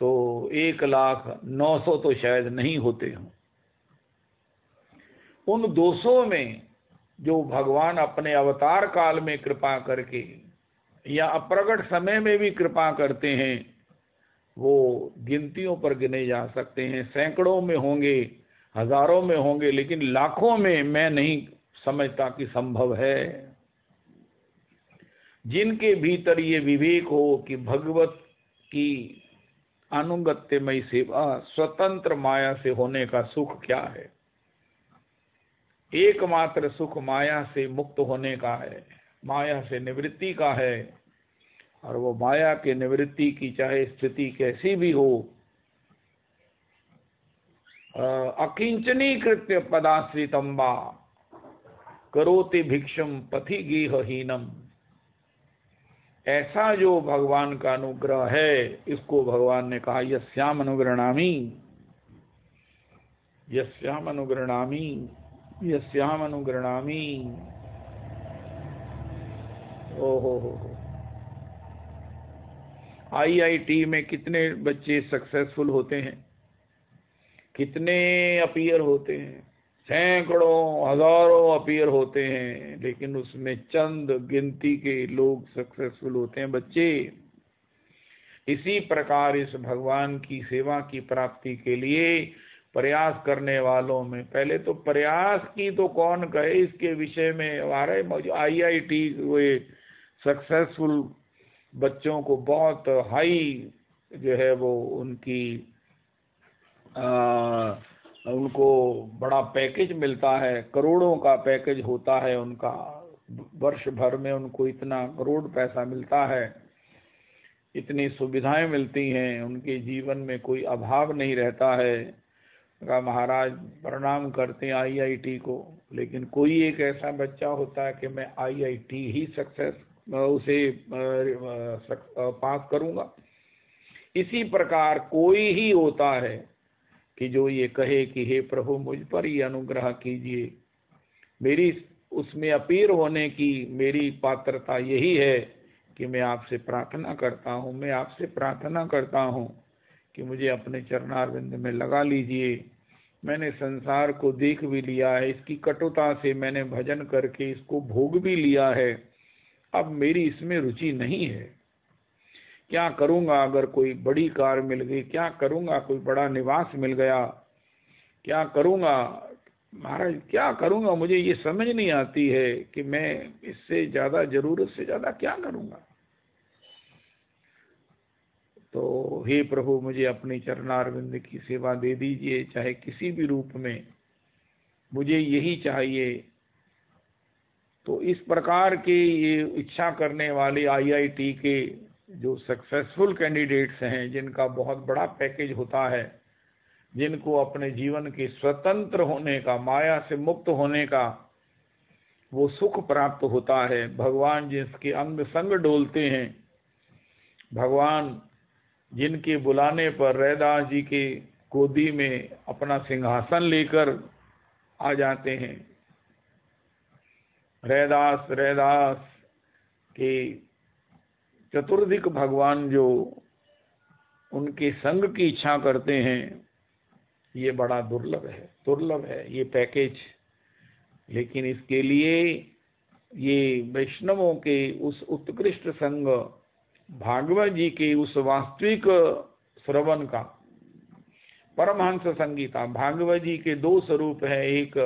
तो 1,09,000 तो शायद नहीं होते हों। उन 200 में जो भगवान अपने अवतार काल में कृपा करके या अप्रगट समय में भी कृपा करते हैं, वो गिनतियों पर गिने जा सकते हैं। सैकड़ों में होंगे, हजारों में होंगे, लेकिन लाखों में मैं नहीं समझता कि संभव है। जिनके भीतर ये विवेक हो कि भगवत की अनुगत्यमयी सेवा, स्वतंत्र माया से होने का सुख क्या है। एकमात्र सुख माया से मुक्त होने का है, माया से निवृत्ति का है। और वो माया के निवृत्ति की चाहे स्थिति कैसी भी हो, अकिंचनी कृत्य पदाश्रितम वा करोति भिक्षुम पथि गेहहीनम, ऐसा जो भगवान का अनुग्रह है, इसको भगवान ने कहा यस्याम अनुगृह्णामि, यस्याम अनुगृह्णामि, यस्याम अनुगृह्णामि। ओहो, IIT में कितने बच्चे सक्सेसफुल होते हैं, कितने अपीयर होते हैं, सैकड़ों हजारों अपीयर होते हैं, लेकिन उसमें चंद गिनती के लोग सक्सेसफुल होते हैं बच्चे। इसी प्रकार इस भगवान की सेवा की प्राप्ति के लिए प्रयास करने वालों में, पहले तो प्रयास की तो कौन कहे इसके विषय में, हमारे IIT हुए सक्सेसफुल बच्चों को बहुत हाई जो है वो उनको बड़ा पैकेज मिलता है, करोड़ों का पैकेज होता है उनका, वर्ष भर में उनको इतना करोड़ पैसा मिलता है, इतनी सुविधाएं मिलती हैं, उनके जीवन में कोई अभाव नहीं रहता है। कहा महाराज प्रणाम करते हैं IIT को, लेकिन कोई एक ऐसा बच्चा होता है कि मैं IIT ही उसे पास करूंगा। इसी प्रकार कोई ही होता है कि जो ये कहे कि हे प्रभु मुझ पर ही अनुग्रह कीजिए, मेरी उसमें अपीर होने की मेरी पात्रता यही है कि मैं आपसे प्रार्थना करता हूँ, मैं आपसे प्रार्थना करता हूँ कि मुझे अपने चरणारविंद में लगा लीजिए। मैंने संसार को देख भी लिया है, इसकी कटुता से मैंने भजन करके इसको भोग भी लिया है, अब मेरी इसमें रुचि नहीं है। क्या करूंगा अगर कोई बड़ी कार मिल गई, क्या करूंगा कोई बड़ा निवास मिल गया, क्या करूंगा महाराज, क्या करूंगा, मुझे ये समझ नहीं आती है कि मैं इससे ज्यादा, जरूरत से ज्यादा क्या करूंगा। तो हे प्रभु मुझे अपनी चरणारविंद की सेवा दे दीजिए, चाहे किसी भी रूप में, मुझे यही चाहिए। तो इस प्रकार के ये इच्छा करने वाले IIT के जो सक्सेसफुल कैंडिडेट्स हैं, जिनका बहुत बड़ा पैकेज होता है, जिनको अपने जीवन के स्वतंत्र होने का, माया से मुक्त होने का वो सुख प्राप्त होता है, भगवान जिसके अंग संग डोलते हैं, भगवान जिनके बुलाने पर रैदास जी के गोदी में अपना सिंहासन लेकर आ जाते हैं, रैदास के चतुर्दिक भगवान जो उनके संग की इच्छा करते हैं, ये बड़ा दुर्लभ है ये पैकेज। लेकिन इसके लिए ये वैष्णवों के उस उत्कृष्ट संग, भागवत जी के उस वास्तविक श्रवण का, परमहंस संगीता। भागवत जी के दो स्वरूप है, एक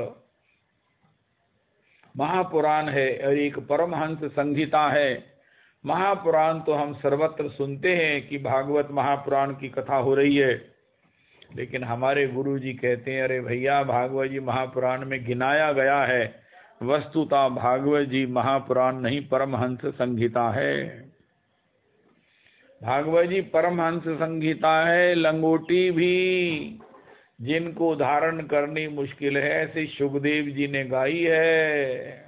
महापुराण है और एक परमहंस संहिता है। महापुराण तो हम सर्वत्र सुनते हैं कि भागवत महापुराण की कथा हो रही है, लेकिन हमारे गुरु जी कहते हैं, अरे भैया भागवत जी महापुराण में गिनाया गया है, वस्तुतः भागवत जी महापुराण नहीं परमहंस संहिता है। भागवत जी परमहंस संहिता है। लंगोटी भी जिनको धारण करनी मुश्किल है, ऐसे सुखदेव जी ने गाई है।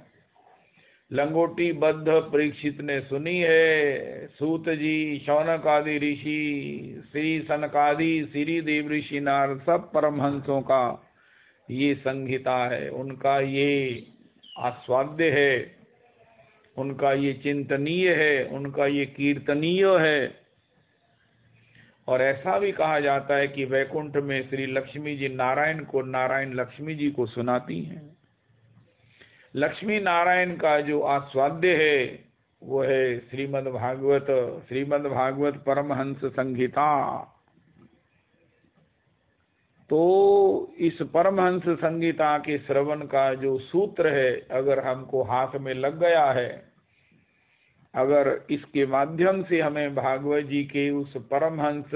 लंगोटी बद्ध परीक्षित ने सुनी है। सूत जी, शौनक आदि ऋषि, श्री सनकादि, श्री देव ऋषि नारद, सब परमहंसों का ये संहिता है। उनका ये आस्वाद्य है, उनका ये चिंतनीय है, उनका ये कीर्तनीय है। और ऐसा भी कहा जाता है कि वैकुंठ में श्री लक्ष्मी जी नारायण को, नारायण लक्ष्मी जी को सुनाती हैं। लक्ष्मी नारायण का जो आस्वाद्य है वो है श्रीमद् भागवत परमहंस संहिता। तो इस परमहंस संहिता के श्रवण का जो सूत्र है, अगर हमको हाथ में लग गया है, अगर इसके माध्यम से हमें भागवत जी के उस परमहंस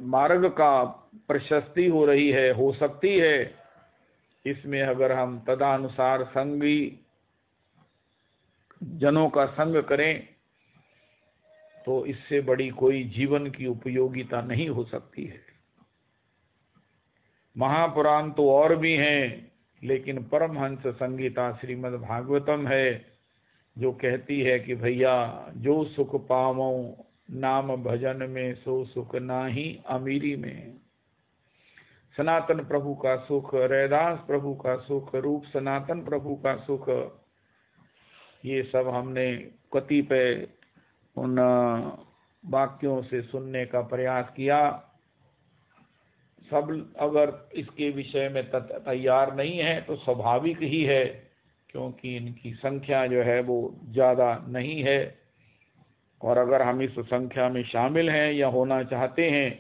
मार्ग का प्रशस्ति हो रही है, हो सकती है, इसमें अगर हम तदानुसार संगी जनों का संग करें, तो इससे बड़ी कोई जीवन की उपयोगिता नहीं हो सकती है। महापुराण तो और भी हैं, लेकिन परमहंस संगीता श्रीमद् भागवतम है, जो कहती है कि भैया जो सुख पावो नाम भजन में, सो सुख नाही अमीरी में। सनातन प्रभु का सुख, रैदास प्रभु का सुख, रूप सनातन प्रभु का सुख, ये सब हमने कतिपय उन वाक्यों से सुनने का प्रयास किया। सब अगर इसके विषय में तैयार नहीं है तो स्वाभाविक ही है, क्योंकि इनकी संख्या जो है वो ज़्यादा नहीं है। और अगर हम इस संख्या में शामिल हैं या होना चाहते हैं,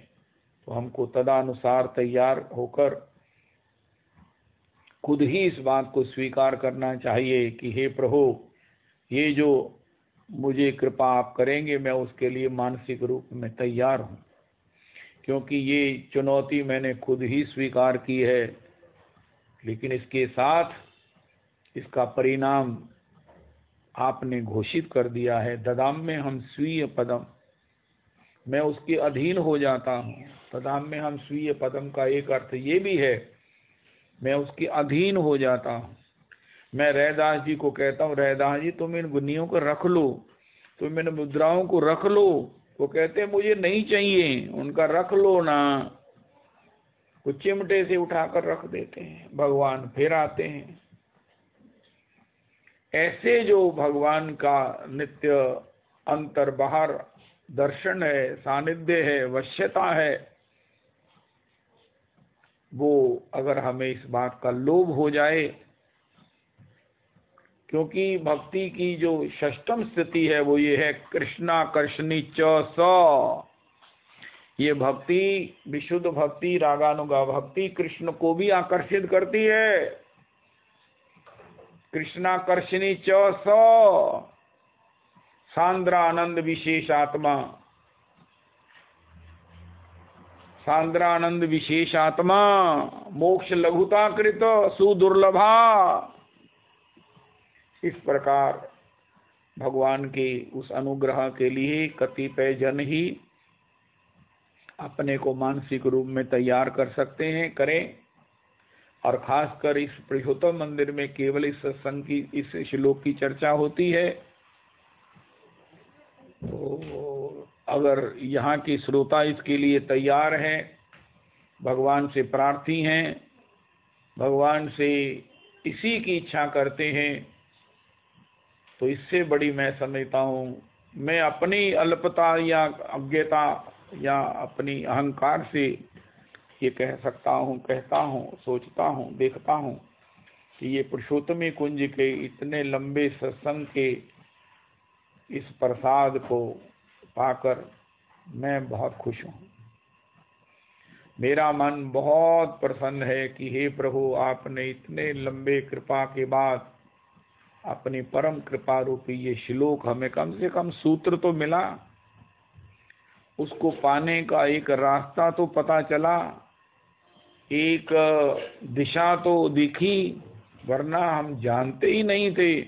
तो हमको तदानुसार तैयार होकर खुद ही इस बात को स्वीकार करना चाहिए कि हे प्रभु, ये जो मुझे कृपा आप करेंगे, मैं उसके लिए मानसिक रूप में तैयार हूँ, क्योंकि ये चुनौती मैंने खुद ही स्वीकार की है। लेकिन इसके साथ इसका परिणाम आपने घोषित कर दिया है, ददाम में हम स्वीय पदम, मैं उसके अधीन हो जाता हूँ। ददाम में हम स्वीय पदम का एक अर्थ ये भी है, मैं उसके अधीन हो जाता हूँ। मैं रैदास जी को कहता हूँ, रैदास जी तुम इन गुनियों को रख लो, तुम इन मुद्राओं को रख लो। वो कहते हैं मुझे नहीं चाहिए, उनका रख लो ना। वो चिमटे से उठाकर रख देते हैं, भगवान फिर आते हैं। ऐसे जो भगवान का नित्य अंतर बाहर दर्शन है, सानिध्य है, वश्यता है, वो अगर हमें इस बात का लोभ हो जाए, क्योंकि भक्ति की जो षष्टम स्थिति है वो ये है, कृष्णाकर्षणी च स। ये भक्ति, विशुद्ध भक्ति, रागानुगा भक्ति कृष्ण को भी आकर्षित करती है। कृष्णाकर्षणी च स, सांद्रानंद विशेषात्मा, सांद्रानंद विशेषात्मा, मोक्ष लघुता कृत सुदुर्लभा। इस प्रकार भगवान के उस अनुग्रह के लिए कतिपय जन ही अपने को मानसिक रूप में तैयार कर सकते हैं, करें। और खासकर इस पुरुषोत्तम मंदिर में केवल इस सत्संग की, इस श्लोक की चर्चा होती है, तो अगर यहाँ के श्रोता इसके लिए तैयार हैं, भगवान से प्रार्थी हैं, भगवान से इसी की इच्छा करते हैं, तो इससे बड़ी मैं समझता हूँ, मैं अपनी अल्पता या अज्ञता या अपनी अहंकार से ये कह सकता हूँ, कहता हूँ, सोचता हूँ, देखता हूँ कि ये पुरुषोत्तमी कुंज के इतने लंबे सत्संग के इस प्रसाद को पाकर मैं बहुत खुश हूँ। मेरा मन बहुत प्रसन्न है कि हे प्रभु, आपने इतने लंबे कृपा के बाद अपनी परम कृपा रूपी ये श्लोक हमें कम से कम सूत्र तो मिला, उसको पाने का एक रास्ता तो पता चला, एक दिशा तो दिखी, वरना हम जानते ही नहीं थे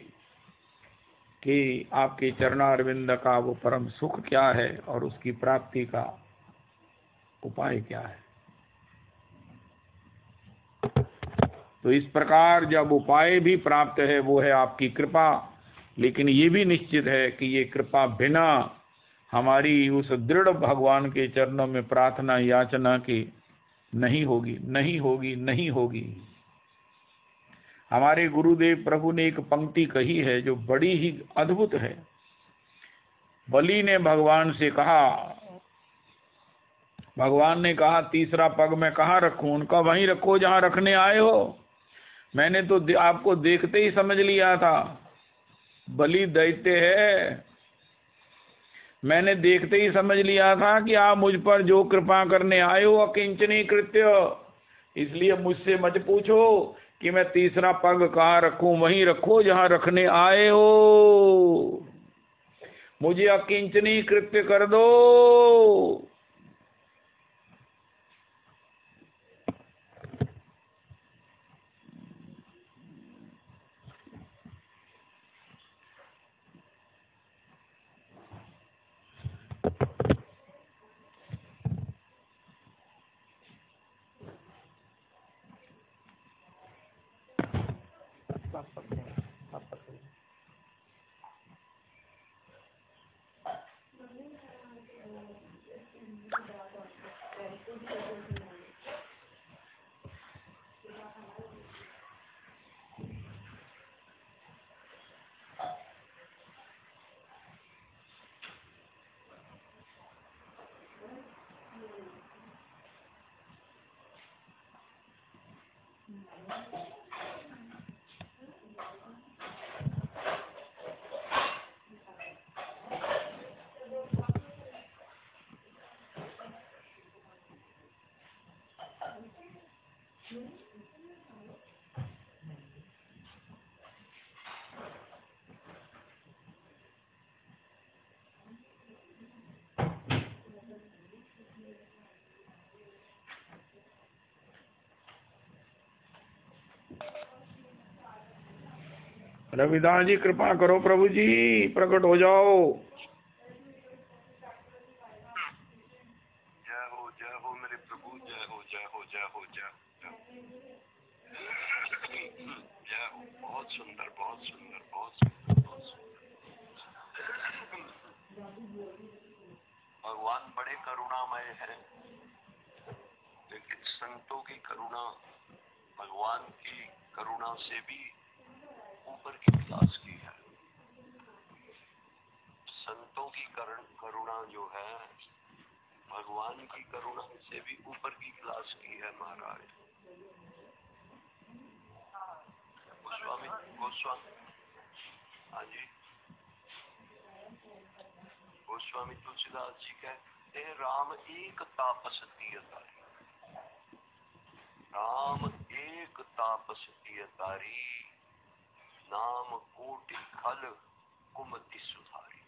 कि आपके चरणारविंद का वो परम सुख क्या है और उसकी प्राप्ति का उपाय क्या है। तो इस प्रकार जब उपाय भी प्राप्त है वो है आपकी कृपा, लेकिन ये भी निश्चित है कि ये कृपा बिना हमारी उस दृढ़ भगवान के चरणों में प्रार्थना याचना की नहीं होगी, नहीं होगी, नहीं होगी। हमारे गुरुदेव प्रभु ने एक पंक्ति कही है जो बड़ी ही अद्भुत है। बलि ने भगवान से कहा, भगवान ने कहा तीसरा पग मैं कहाँ रखूं? उनका वहीं रखो जहां रखने आए हो। मैंने तो आपको देखते ही समझ लिया था, बलि दैत्य है। मैंने देखते ही समझ लिया था कि आप मुझ पर जो कृपा करने आए हो अकिंचनीय कृत्य, इसलिए मुझसे मत पूछो कि मैं तीसरा पग कहाँ रखूं, वहीं रखो जहां रखने आए हो। मुझे अकिंचनीय कृत्य कर दो। रविदास जी कृपा करो, प्रभु जी प्रकट हो जाओ। जय हो मेरे प्रभु, जय हो, जय हो, जय हो, जय जय हो। बहुत सुंदर, बहुत सुंदर, बहुत सुंदर, बहुत सुंदर। भगवान बड़े करुणामय है, लेकिन संतों की करुणा भगवान की करुणा से भी ऊपर की क्लास की है। संतों की करुणा जो है भगवान की करुणा से भी ऊपर की क्लास की है महाराज। गोस्वामी हाँ जी, गोस्वामी तुलसीदास जी कहते हैं राम एक तापस दियतारी, राम एक तापस दियतारी, नाम कोटि खल कुमति सुधारी।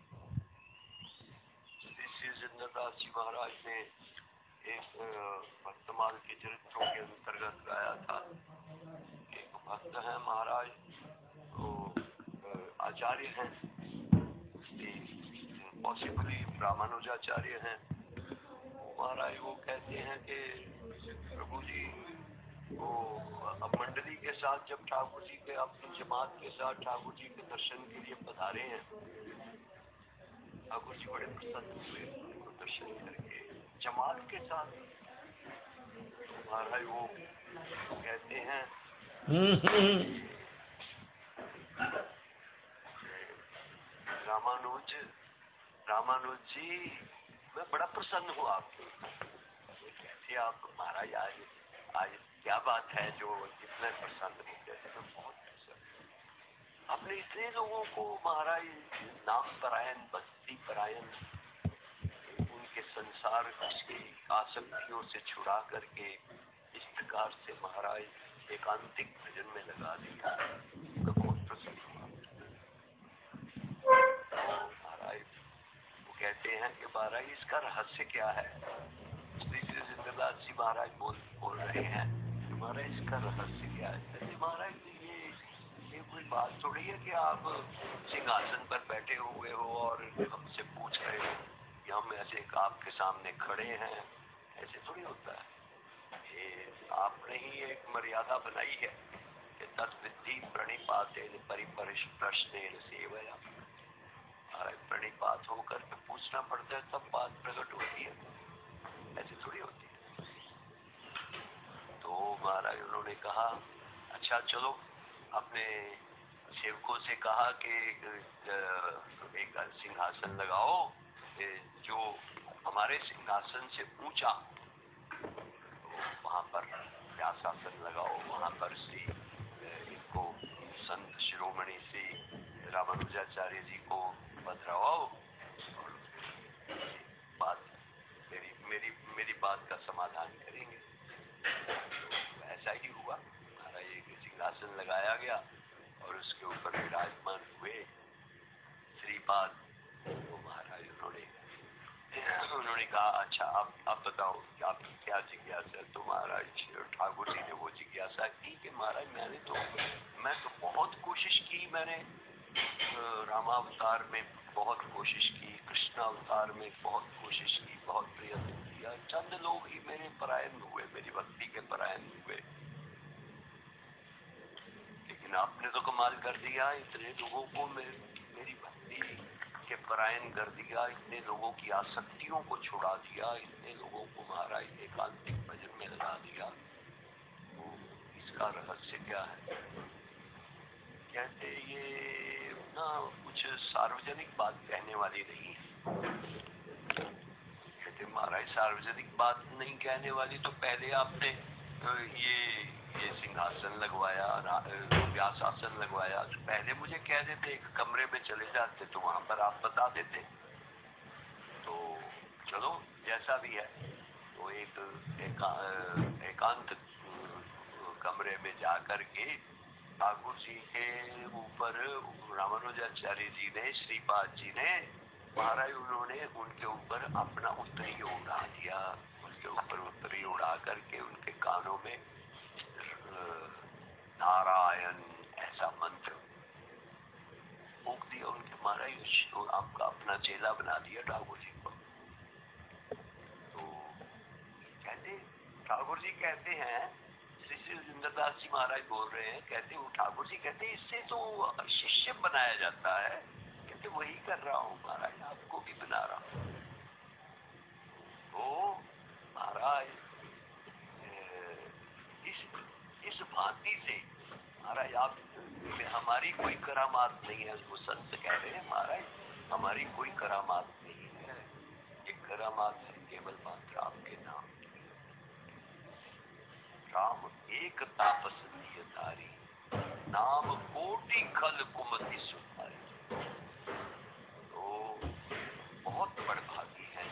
श्री जिंदरदास जी महाराज ने एक भक्तमाल के चरित्रों के अंतर्गत गाया था। एक भक्त है महाराज, तो आचार्य हैं, पॉसिबली रामानुजाचार्य हैं महाराज। वो कहते हैं कि प्रभु जी वो अब मंडली के साथ जब ठाकुर जी के अपनी जमात के साथ ठाकुर जी के दर्शन के लिए पधारे हैं, ठाकुर जी बड़े प्रसन्न हुए उनको दर्शन करके जमात के साथ। तो महाराज वो कहते हैं रामानुज जी, मैं बड़ा प्रसन्न हूँ आपके। कैसे आप महाराज, आज क्या बात है जो इतने प्रसन्न हो गए? मैं बहुत प्रसन्न। आपने इतने लोगों को महाराज नाम परायण, भक्ति परायण, उनके संसार की आसक्तियों से छुड़ा करके इस प्रकार से महाराज एकांतिक भजन में लगा दिया। मैं बहुत प्रसन्न हूँ। महाराज वो कहते हैं कि महाराज इसका रहस्य क्या है? श्री श्री जिंदलाल जी महाराज बोल रहे हैं कि महाराज इसका रहस्य क्या है? महाराज ये कोई बात थोड़ी है कि आप सिंहासन पर बैठे हुए हो और हमसे पूछ रहे हो कि हम ऐसे आपके सामने खड़े हैं। ऐसे थोड़ी होता है। ये आपने ही एक मर्यादा बनाई है कि तत्विद्धि प्रणिपातेन परिप्रश्नेन सेवया। प्रणिपात होकर के पूछना पड़ता है, तब बात प्रकट होती है। ऐसी थोड़ी होती है। तो महाराज उन्होंने कहा, अच्छा चलो, अपने सेवकों से कहा कि एक सिंहासन लगाओ जो हमारे सिंहासन से ऊंचा, तो वहां पर व्यासासन लगाओ, वहां पर से इनको संत शिरोमणि से रामानुजाचार्य जी को बतराओ, बात मेरी बात का समाधान करेंगे। तो ऐसा ही हुआ। महाराज एक सिंहासन लगाया गया और उसके ऊपर विराजमान हुए श्रीपाद। तो महाराज उन्होंने कहा, अच्छा आप बताओ आपकी क्या जिज्ञासा है? तो महाराज ठाकुर जी ने वो जिज्ञासा की कि महाराज मैं तो बहुत कोशिश की, मैंने रामावतार में बहुत कोशिश की, कृष्णावतार में बहुत कोशिश की, बहुत प्रयत्न किया। चंद लोग ही मेरे परायण हुए, मेरी भक्ति के परायण हुए। लेकिन आपने तो कमाल कर दिया, इतने लोगों को मेरी भक्ति के परायण कर दिया, इतने लोगों की आसक्तियों को छुड़ा दिया, इतने लोगों को महाराज एकांतिक भजन में लगा दिया। तो इसका रहस्य क्या है? कहते ये ना कुछ सार्वजनिक बात कहने वाली नहीं है। कहते महाराज सार्वजनिक बात नहीं कहने वाली, तो पहले आपने ये सिंहासन लगवाया, व्यासासन लगवाया, तो पहले मुझे कह देते, एक कमरे में चले जाते तो वहां पर आप बता देते। तो चलो जैसा भी है, तो एकांत कमरे में जा करके ठाकुर जी के ऊपर रामानुजाचार्य जी ने, श्रीपाद जी ने, महाराज उन्होंने उनके ऊपर अपना उत्तरी उड़ा दिया। उनके ऊपर उत्तरी उड़ा करके उनके कानों में नारायण ऐसा मंत्र फूंक दिया। उनके महाराज आपका अपना चेला बना दिया ठाकुर जी को। तो कहते ठाकुर जी कहते हैं, श्री श्री जिंदरदास जी महाराज बोल रहे हैं, कहते वो ठाकुर जी कहते इससे तो शिष्य बनाया जाता है। कहते वही कर रहा हूँ महाराज, आपको भी बना रहा हूँ। तो महाराज इस भांति से महाराज आप हमारी कोई करामात नहीं है। वो संत कह रहे हैं महाराज हमारी कोई करामात नहीं है, ये करामात है केवल मात्र आपके नाम की। राम एक तापस नियतारी, नाम कोटि खल कुमति सुधारी। तो बहुत बड़भागी है,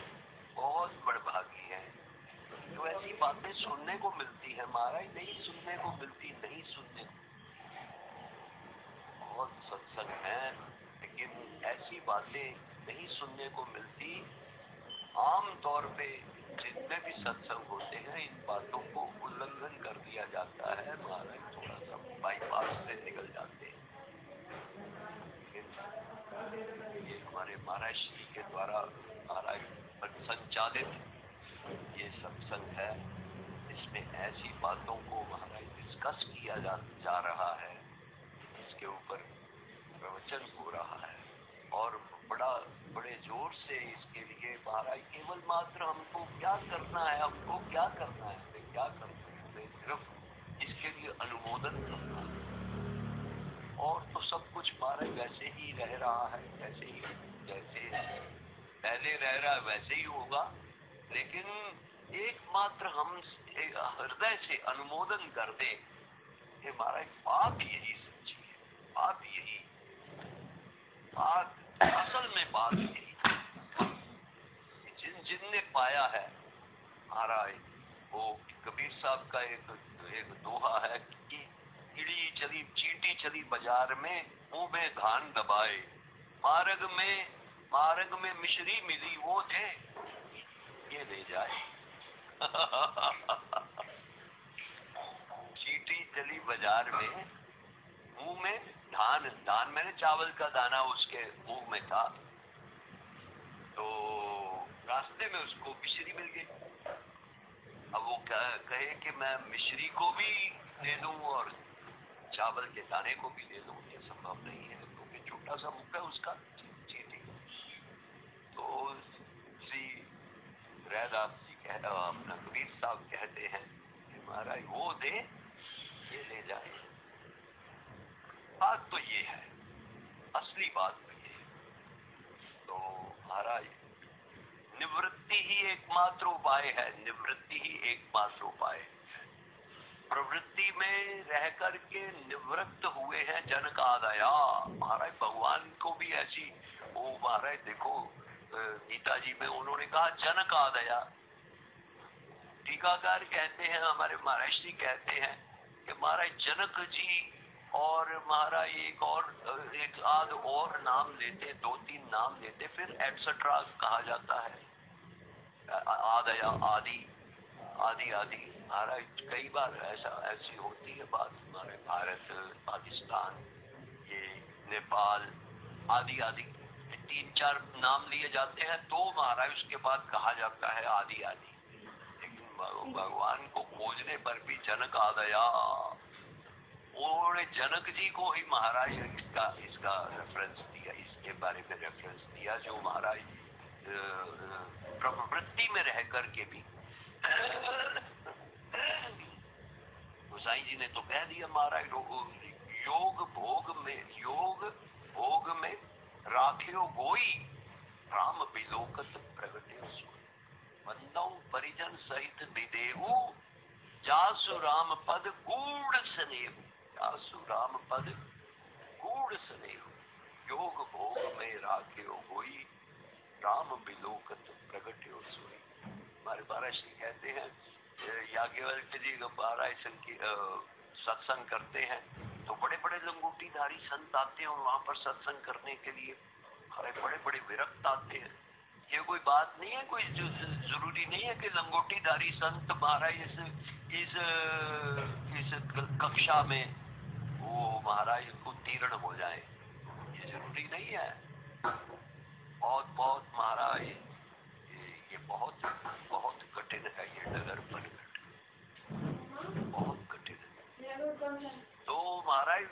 बहुत बड़भागी है जो ऐसी बातें सुनने को मिलती है महाराज, नहीं सुनने को मिलती, नहीं सुनने को। बहुत सत्संग है लेकिन ऐसी बातें नहीं सुनने को मिलती। आम तौर पे जितने भी सत्संग होते हैं इन बातों को उल्लंघन कर दिया जाता है महाराज, थोड़ा सा बाईपास से निकल जाते हैं। ये हमारे महाराज श्री के द्वारा महाराज संचालित ये सत्संग है, इसमें ऐसी बातों को महाराज डिस्कस किया जा रहा है, इसके ऊपर प्रवचन हो रहा है और बड़े जोर से इसके लिए महाराज केवल मात्र हमको क्या करना है, हमको क्या करना है, हमें क्या करना है, हमें सिर्फ इसके लिए अनुमोदन करना है और तो सब कुछ महाराज वैसे ही रह रहा है, जैसे पहले रह रहा है वैसे ही होगा। लेकिन एकमात्र हम हृदय से अनुमोदन कर दे कि महाराज बात यही सच्ची है, बात असल में बात यही जिनने पाया है महाराज। वो कबीर साहब का एक दोहा है कि चींटी चली बाजार में, मुंह में धान दबाए, मार्ग में मिश्री मिली वो दे, ये ले जाए। चींटी चली बाजार में, मुंह में धान मैंने चावल का दाना उसके मुंह में था, तो रास्ते में उसको मिश्री मिल गई। अब वो कहे कि मैं मिश्री को भी दे दूं और चावल के दाने को भी दे दूं, ये संभव नहीं है क्योंकि छोटा सा मुख है उसका, चींटी। तो श्री रैदास जी अपना कबीर साहब कहते हैं कि महाराज वो दे, ये ले जाए। बात तो ये है, असली बात तो ये है। तो महाराज निवृत्ति ही एकमात्र उपाय है, निवृत्ति ही एकमात्र उपाय है। प्रवृत्ति में रह करके निवृत्त हुए हैं जनक आदया। महाराज भगवान को भी ऐसी, वो महाराज देखो गीता जी में उन्होंने कहा जनक आदया। टीकाकार कहते हैं, हमारे महाराज जी कहते हैं कि महाराज जनक जी और महाराज एक आध और नाम लेते, 2-3 नाम लेते, फिर एटसेट्रा कहा जाता है। आदया, आदि महाराज कई बार ऐसी होती है बात। हमारे भारत, पाकिस्तान, ये नेपाल आदि 3-4 नाम लिए जाते हैं, तो महाराज उसके बाद कहा जाता है आदि। लेकिन भगवान को खोजने पर भी जनक आदया, उन्होंने जनक जी को ही महाराज इसका रेफरेंस दिया, इसके बारे में रेफरेंस दिया, जो महाराज प्रवृत्ति में रह करके भी गोसाई जी ने तो कह दिया महाराज, योग भोग में राखियो गोई, राम बिलोकत प्रगटे सोई, बंदौ परिजन सहित विदेहु, जासु राम पद गूढ़ स्नेहु, जासु राम पद गूढ़ स्नेहु, योग भोग में राखियो गोई, राम बिलोकत प्रगटे सोई। हमारे महाराज जी कहते हैं, याज्ञवल्क्य जी महाराज सत्संग करते हैं तो बड़े बड़े लंगोटीधारी संत आते हैं और वहां पर सत्संग करने के लिए बड़े बड़े विरक्त आते हैं। ये कोई बात नहीं है, कोई जरूरी नहीं है कि लंगोटीधारी संत महाराज इस कक्षा में वो महाराज उत्तीर्ण हो जाए, ये जरूरी नहीं है। बहुत महाराज ये बहुत कठिन है, ये नगर पर बहुत कठिन है। तो महाराज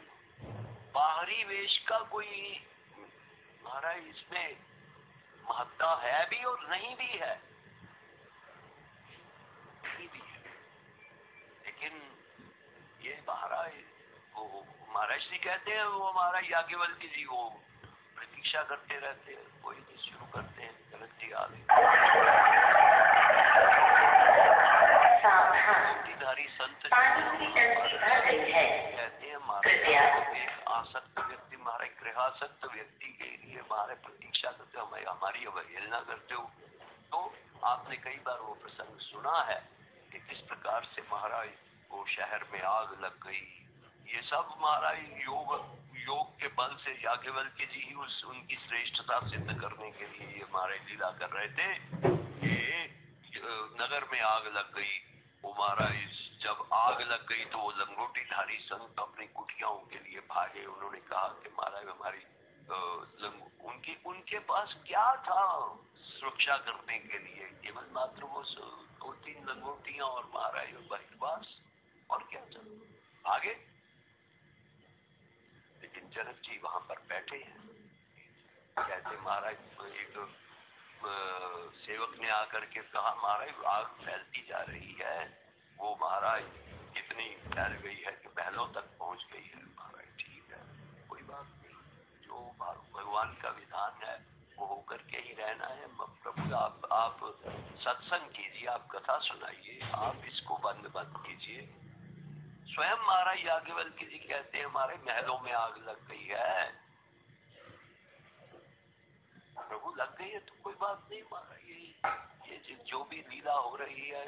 बाहरी वेश का कोई महाराज इसमें महत्ता है भी और नहीं भी है, लेकिन ये महाराज वो महाराज जी कहते हैं, वो महाराज याज्ञवल्क्य जी वो प्रतीक्षा करते रहते हैं, कोई नहीं, शुरू करते हैं, गलती आ गई। धारी संत कहते हैं महाराज एक आसक्त व्यक्ति, महाराज गृहासक्त व्यक्ति के लिए हमारे प्रतीक्षा करते हो, हमारी अवहेलना करते हो। तो आपने कई बार वो प्रसंग सुना है कि किस प्रकार से महाराज वो शहर में आग लग गई। ये सब महाराज योग के बल से याज्ञवल्क्य जी ही उनकी श्रेष्ठता सिद्ध करने के लिए ये महाराज लीला कर रहे थे कि नगर में आग लग गई। वो महाराज जब आग लग गई तो वो लंगोटीधारी संत अपनी कुटियाओं के लिए भागे। उन्होंने कहा कि महाराज हमारी उनके पास क्या था सुरक्षा करने के लिए, केवल मात्र वो 2-3 लंगोटियां और महाराज बहिर्वास, और क्या था, आगे। लेकिन जनक जी वहां पर बैठे हैं, कहते महाराज एक सेवक ने आकर के कहा महाराज आग फैलती जा रही है, वो महाराज इतनी फैल गई है कि महलों तक पहुंच गई है। महाराज ठीक है, कोई बात सत्संग कीजिए, आप कथा सुनाइए, आप इसको बंद मत कीजिए। स्वयं महाराज याज्ञवल्क्य जी कहते हैं हमारे महलों में आग लग गई है। प्रभु लग गई है तो कोई बात नहीं महाराज, ये जो भी लीला हो रही है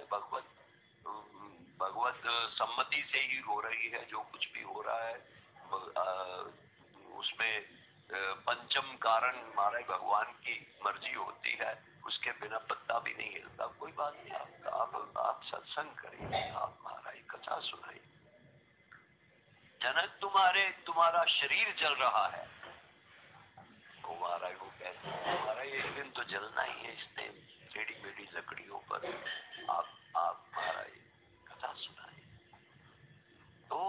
भगवत सम्मति से ही हो रही है। जो कुछ भी हो रहा है उसमें पंचम कारण महाराज भगवान की मर्जी होती है, उसके बिना पत्ता भी नहीं हिलता। कोई बात नहीं, आप सत्संग करिए, आप महाराज कथा सुनाइए। जनक तुम्हारा शरीर जल रहा है, तो महाराज को कहते हैं महाराज एक दिन तो जलना ही है इसने टेढ़ी मेढ़ी लकड़ियों पर, आप महाराज कथा सुनाइए। तो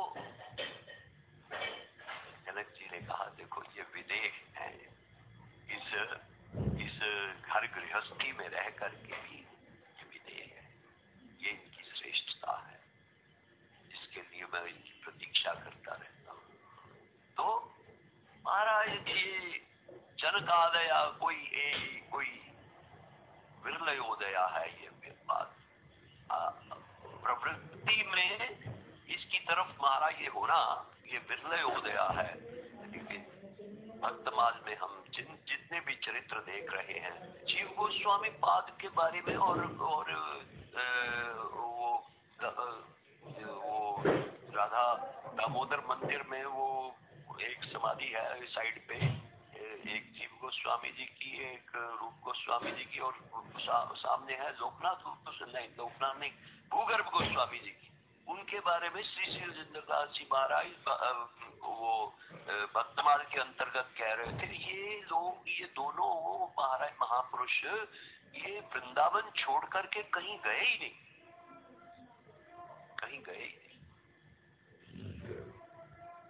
जनक जी ने कहा देखो ये विदेह है, इस घर गृहस्थी में रह करके भी ये विदेह है, ये इनकी श्रेष्ठता है, इसके लिए मैं इनकी प्रतीक्षा करता रहता हूँ। तो महाराज ये जनकादया कोई विरलयोदया है ये बात। प्रवृत्ति में इसकी तरफ महाराज ये होना ये विरलयोदया है। लेकिन वर्तमान में हम जितने भी चरित्र देख रहे हैं, जीव गोस्वामी पाद के बारे में और वो राधा दामोदर मंदिर में वो एक समाधि है साइड पे, एक जीव गोस्वामी जी की, एक रूप गोस्वामी जी की, और सामने है लोकनाथ नहीं भूगर्भ गोस्वामी जी की। उनके बारे में श्री श्री जिंदरदास जी महाराज वो भक्तमाल के अंतर्गत कह रहे थे, ये दोनों महाराज महापुरुष ये वृंदावन छोड़ करके कहीं गए ही नहीं,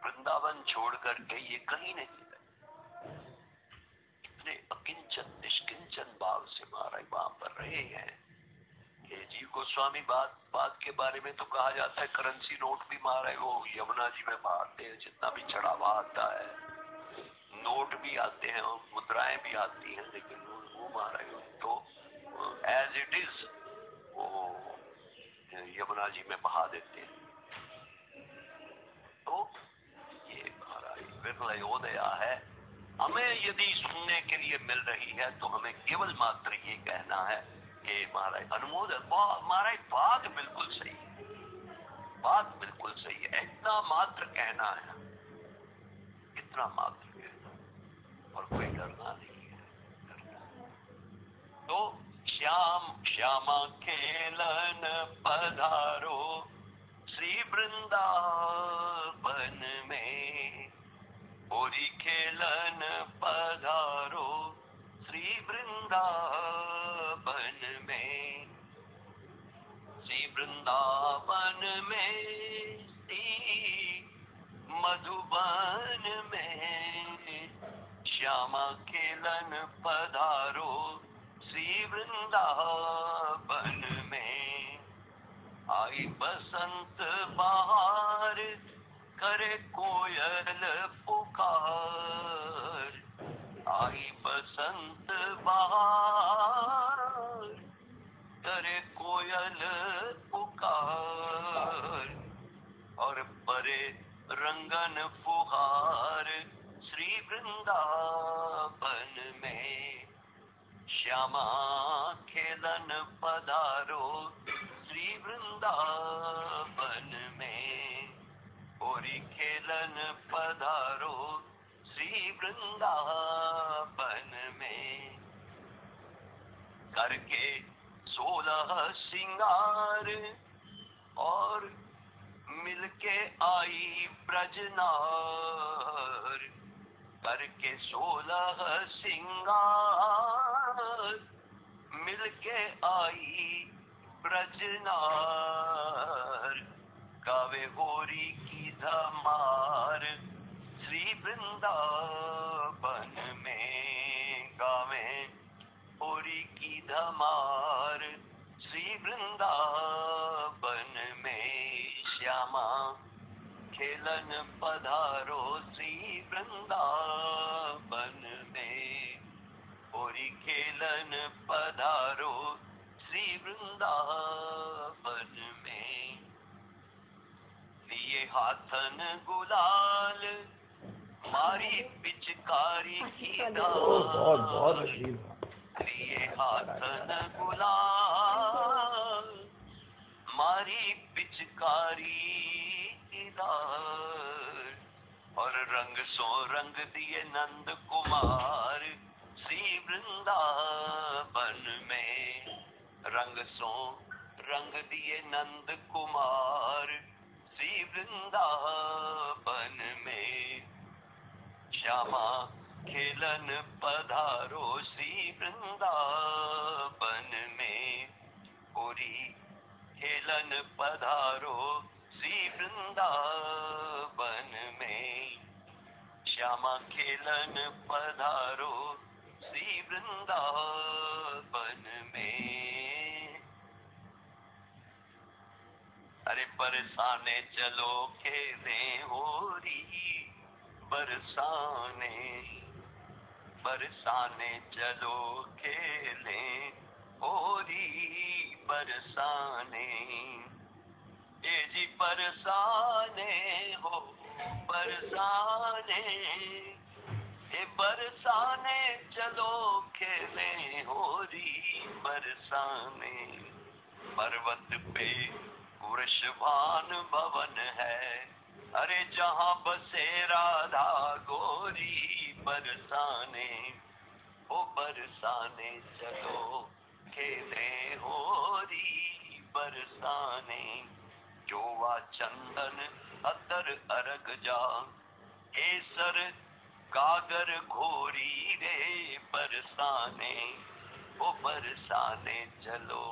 वृंदावन छोड़ करके ये कहीं नहीं गए। इतने अकिंचन निष्किंचन भाव से महाराज वहां पर रहे हैं। ये जीव गोस्वामी बात के बारे में तो कहा जाता है करेंसी नोट भी महाराज वो यमुना जी में बहाते हैं, जितना भी चढ़ावा आता है, नोट भी आते हैं और मुद्राएं भी आती हैं, लेकिन वो महाराज तो एज इट इज वो यमुना जी में बहा देते हैं। तो ये महाराज विरलयोदया है। हमें यदि सुनने के लिए मिल रही है तो हमें केवल मात्र ये कहना है कि महाराज अनुमोदन, महाराज बात बिल्कुल सही है, बात बिल्कुल सही है, इतना मात्र कहना है, इतना मात्र कहना, और कोई डरना नहीं है। तो श्यामा खेलन पधारो श्री वृंदावन में, होरी खेलन पधारो श्री वृंदावन में, श्री वृंदावन में श्री मधुबन में, श्यामा खेलन पधारो श्री वृंदावन में, आई बसंत बहार करे कोयल पुकार, आई बसंत बहार करे कोयल पुकार, और परे रंगन फुहार श्री वृंदावन में, श्यामा खेलन पधारो श्री वृंदावन में, होरी खेलन पधारो श्री वृंदावन में, करके 16 सिंगार और मिलके आई ब्रजनार, करके 16 सिंगार मिलके आई ब्रजनार, गावे होरी की धमार श्री वृंदावन में, गावे होरी की धमार श्री वृंदावन में, श्यामा खेलन पधारो श्री वृंदावन में, होरी खेलन पधारो श्री वृंदावन में। लिए हाथन गुलाल मारी पिचकारी की बहुत लिए हाथन गुलाल मारी पिचकारी की और रंग सो रंग दिए नंद कुमार श्री वृंदावन में। रंग सो रंग दिए नंद कुमार श्री वृंदावन में। श्यामा खेलन पधारो श्री वृंदावन में। गोरी खेलन पधारो श्री वृंदावन में। श्यामा खेलन पधारो श्री वृंदावन में। अरे बरसाने चलो खेले होरी बरसाने। बरसाने चलो खेले होरी बरसाने। ये जी बरसाने हो बरसाने। ये बरसाने चलो खेले होरी बरसाने। पर्वत पे वृषभान भवन है अरे जहाँ बसे राधा गोरी बरसाने। ओ बरसाने चलो खेले होरी बरसाने। जोवा चंदन अतर अरग जा केसर गागर घोरी रे बरसाने। ओ बरसाने चलो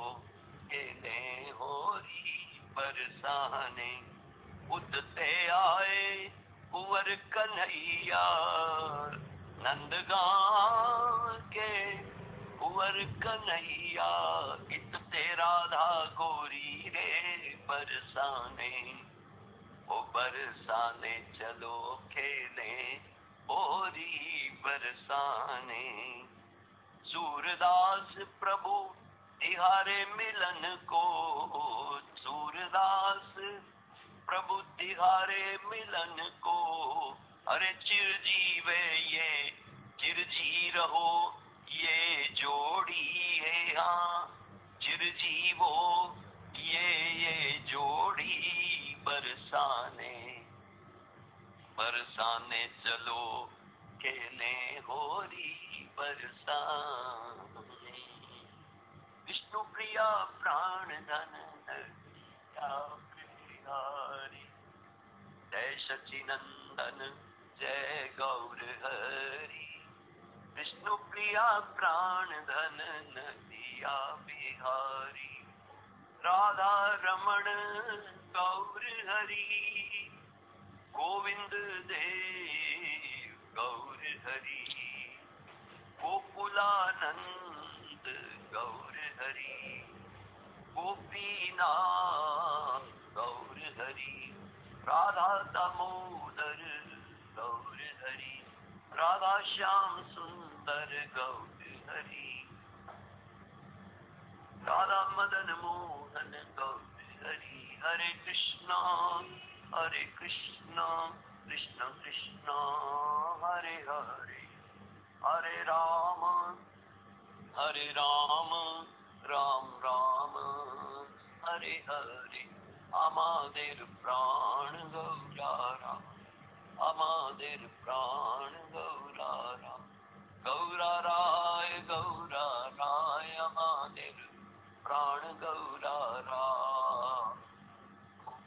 खेले होरी बरसाने। उदते आए कुंवर कन्हैया नंदगांव के कुंवर कन्हैया। इतते राधा गोरी रे बरसाने। ओ बरसाने चलो खेले होरी बरसाने। सूरदास प्रभु तिहारे मिलन को। सूरदास प्रभु तिहारे मिलन को। अरे चिरजीवे ये चिरजी रहो ये जोड़ी है हाँ। चिरजीवो ये जोड़ी बरसाने। बरसाने चलो खेले होरी बरसाने। विष्णु प्रिया प्राण धन हरि। जय सचिनंदन जय गौर हरि। विष्णु प्रिया प्राण धन नदिया बिहारी। राधा रमण गौर हरि। गोविंद देव गौर हरि। गोकुलानंद गौर हरि। गोपीनाथ गौर हरि। राधा दामोदर गौर हरि। राधा श्याम सुंदर गौर हरि। राधा मदन मोहन गौर हरि। हरे कृष्णा कृष्ण कृष्ण हरे हरे। हरे राम राम राम हरे हरे। আমাদের প্রাণ গৌরারা। আমাদের প্রাণ গৌরারা। গৌরারায় গৌরারায় আমাদের প্রাণ গৌরারা।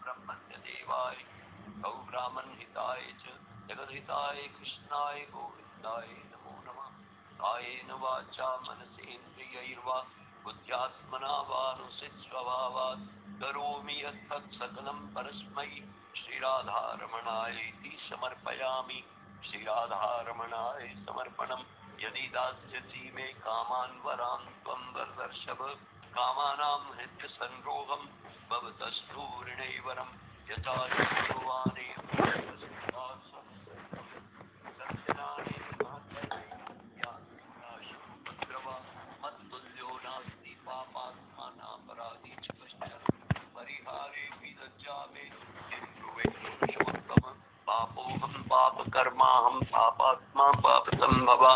ब्रह्मण्य देवाय गौ ब्राह्मण हिताय च जगद्हिताय कृष्णाय गोविन्दाय नमो नमः। कायेन वाचा मनसेन्द्रियैर्वा बुद्ध्यात्मना वानुसित करोमि यत्तत् सकलं परस्मै श्रीराधारमणाय इति समर्पयामि। श्रीराधारमणाय समर्पणम्। यदि दास्यसि मे कामान् वरान् त्वं वरदर्शभ। कामानां हृद्य संरोहं भवतस्तु ऋणैवरं। यथा भगवाने सत्यनारायण मत्तुल्यो नास्ति पापात्मा कर्मा हम पापात्मा पाप संभवा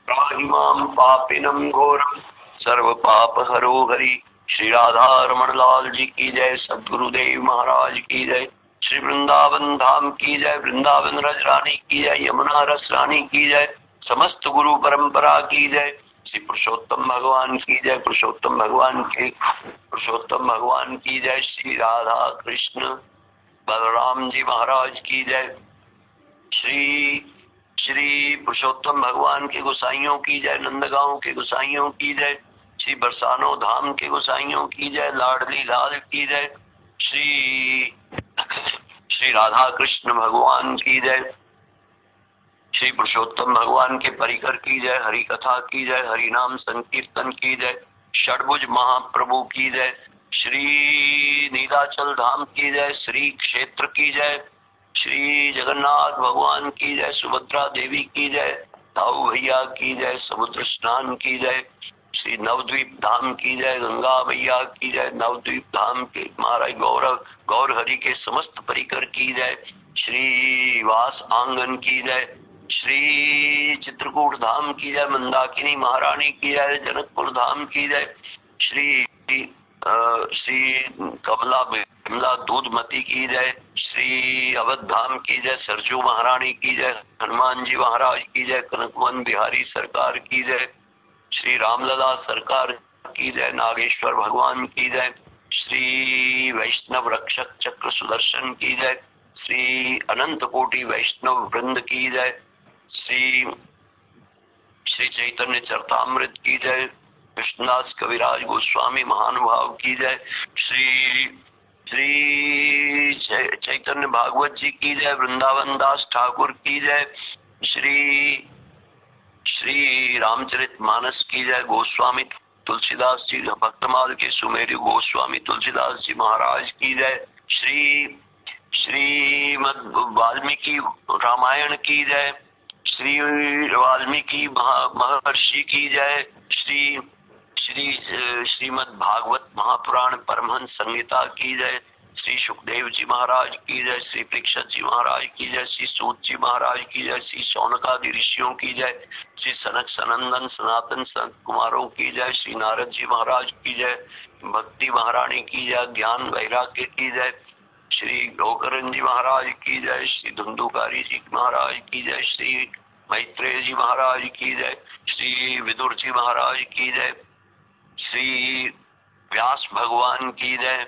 त्राहि मां पापिनम घोरम सर्व पाप हरो हरि। श्री राधा रमण लाल जी की जय। सद्गुरुदेव महाराज की जय। श्री वृंदावन धाम की जय। वृंदावन रज रानी की जय। यमुना रस रानी की जय। समस्त गुरु परंपरा की जय। श्री पुरुषोत्तम भगवान की जय। पुरुषोत्तम भगवान की जय। श्री राधा कृष्ण बलराम जी महाराज की जय। श्री पुरुषोत्तम भगवान के गोसाइयों की जय। नंदगांव के गोसाइयों की जय। श्री बरसानो धाम के गोसाइयों की जय। लाडली लाल की जय। श्री राधा कृष्ण भगवान की जय। श्री पुरुषोत्तम भगवान के परिकर की जय। हरि कथा की जय। हरि नाम संकीर्तन की जय। षडभुज महाप्रभु की जय। श्री नीलाचल धाम की जय। श्री क्षेत्र की जय। श्री जगन्नाथ भगवान की जय। सुभद्रा देवी की जय। ताऊ भैया की जय। समुद्र स्नान की जय। श्री नवद्वीप धाम की जय। गंगा भैया की जय। नवद्वीप धाम के महाराज गौर हरि के समस्त परिकर की जय। श्री वास आंगन की जय। श्री चित्रकूट धाम की जय। मंदाकिनी महारानी की जय। जनकपुर धाम की जय। श्री कमला दूधमती की जय। श्री अवध धाम की जय। सरजू महारानी की जय। हनुमान जी महाराज की जय। कनकवन बिहारी सरकार की जय। श्री रामलला सरकार की जय। नागेश्वर भगवान की जय। श्री वैष्णव रक्षक चक्र सुदर्शन की जय। श्री अनंत कोटि वैष्णव वृंद की जय। श्री चैतन्य चरतामृत की जय। कृष्णदास कविराज गोस्वामी महानुभाव की जय। श्री चैतन्य भागवत जी की जय। वृंदावन दास ठाकुर की जय। श्री रामचरित मानस की जय। गोस्वामी तुलसीदास जी भक्तमाल के सुमेरु गोस्वामी तुलसीदास जी महाराज की जय। श्रीमद् वाल्मीकि रामायण की जय। श्री वाल्मीकि महर्षि की जय। श्रीमद् भागवत महापुराण परमहंस संहिता की जय। श्री सुखदेव जी महाराज की जय। श्री परीक्षित जी महाराज की जय। श्री सूत जी महाराज की जय। श्री शौनकादि ऋषियों की जय। श्री सनक सनंदन सनातन संत कुमारों की जय। श्री नारद जी महाराज की जय। भक्ति महारानी की जय। ज्ञान वैराग्य की जय। श्री गोकरण जी महाराज की जय। श्री धुंधुकारी जी महाराज की जय। श्री मैत्रेय जी महाराज की जय। श्री विदुर जी महाराज की जय। श्री व्यास भगवान की जय।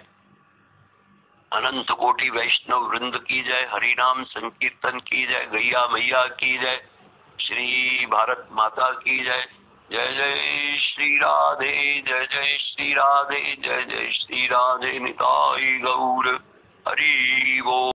अनंत कोटि वैष्णव वृंद की जय। हरि नाम संकीर्तन की जय। गैया मैया की जय। श्री भारत माता की जय। जय जय श्री राधे। जय जय श्री राधे। जय जय श्री राधे। निताई गौर हरि बोल।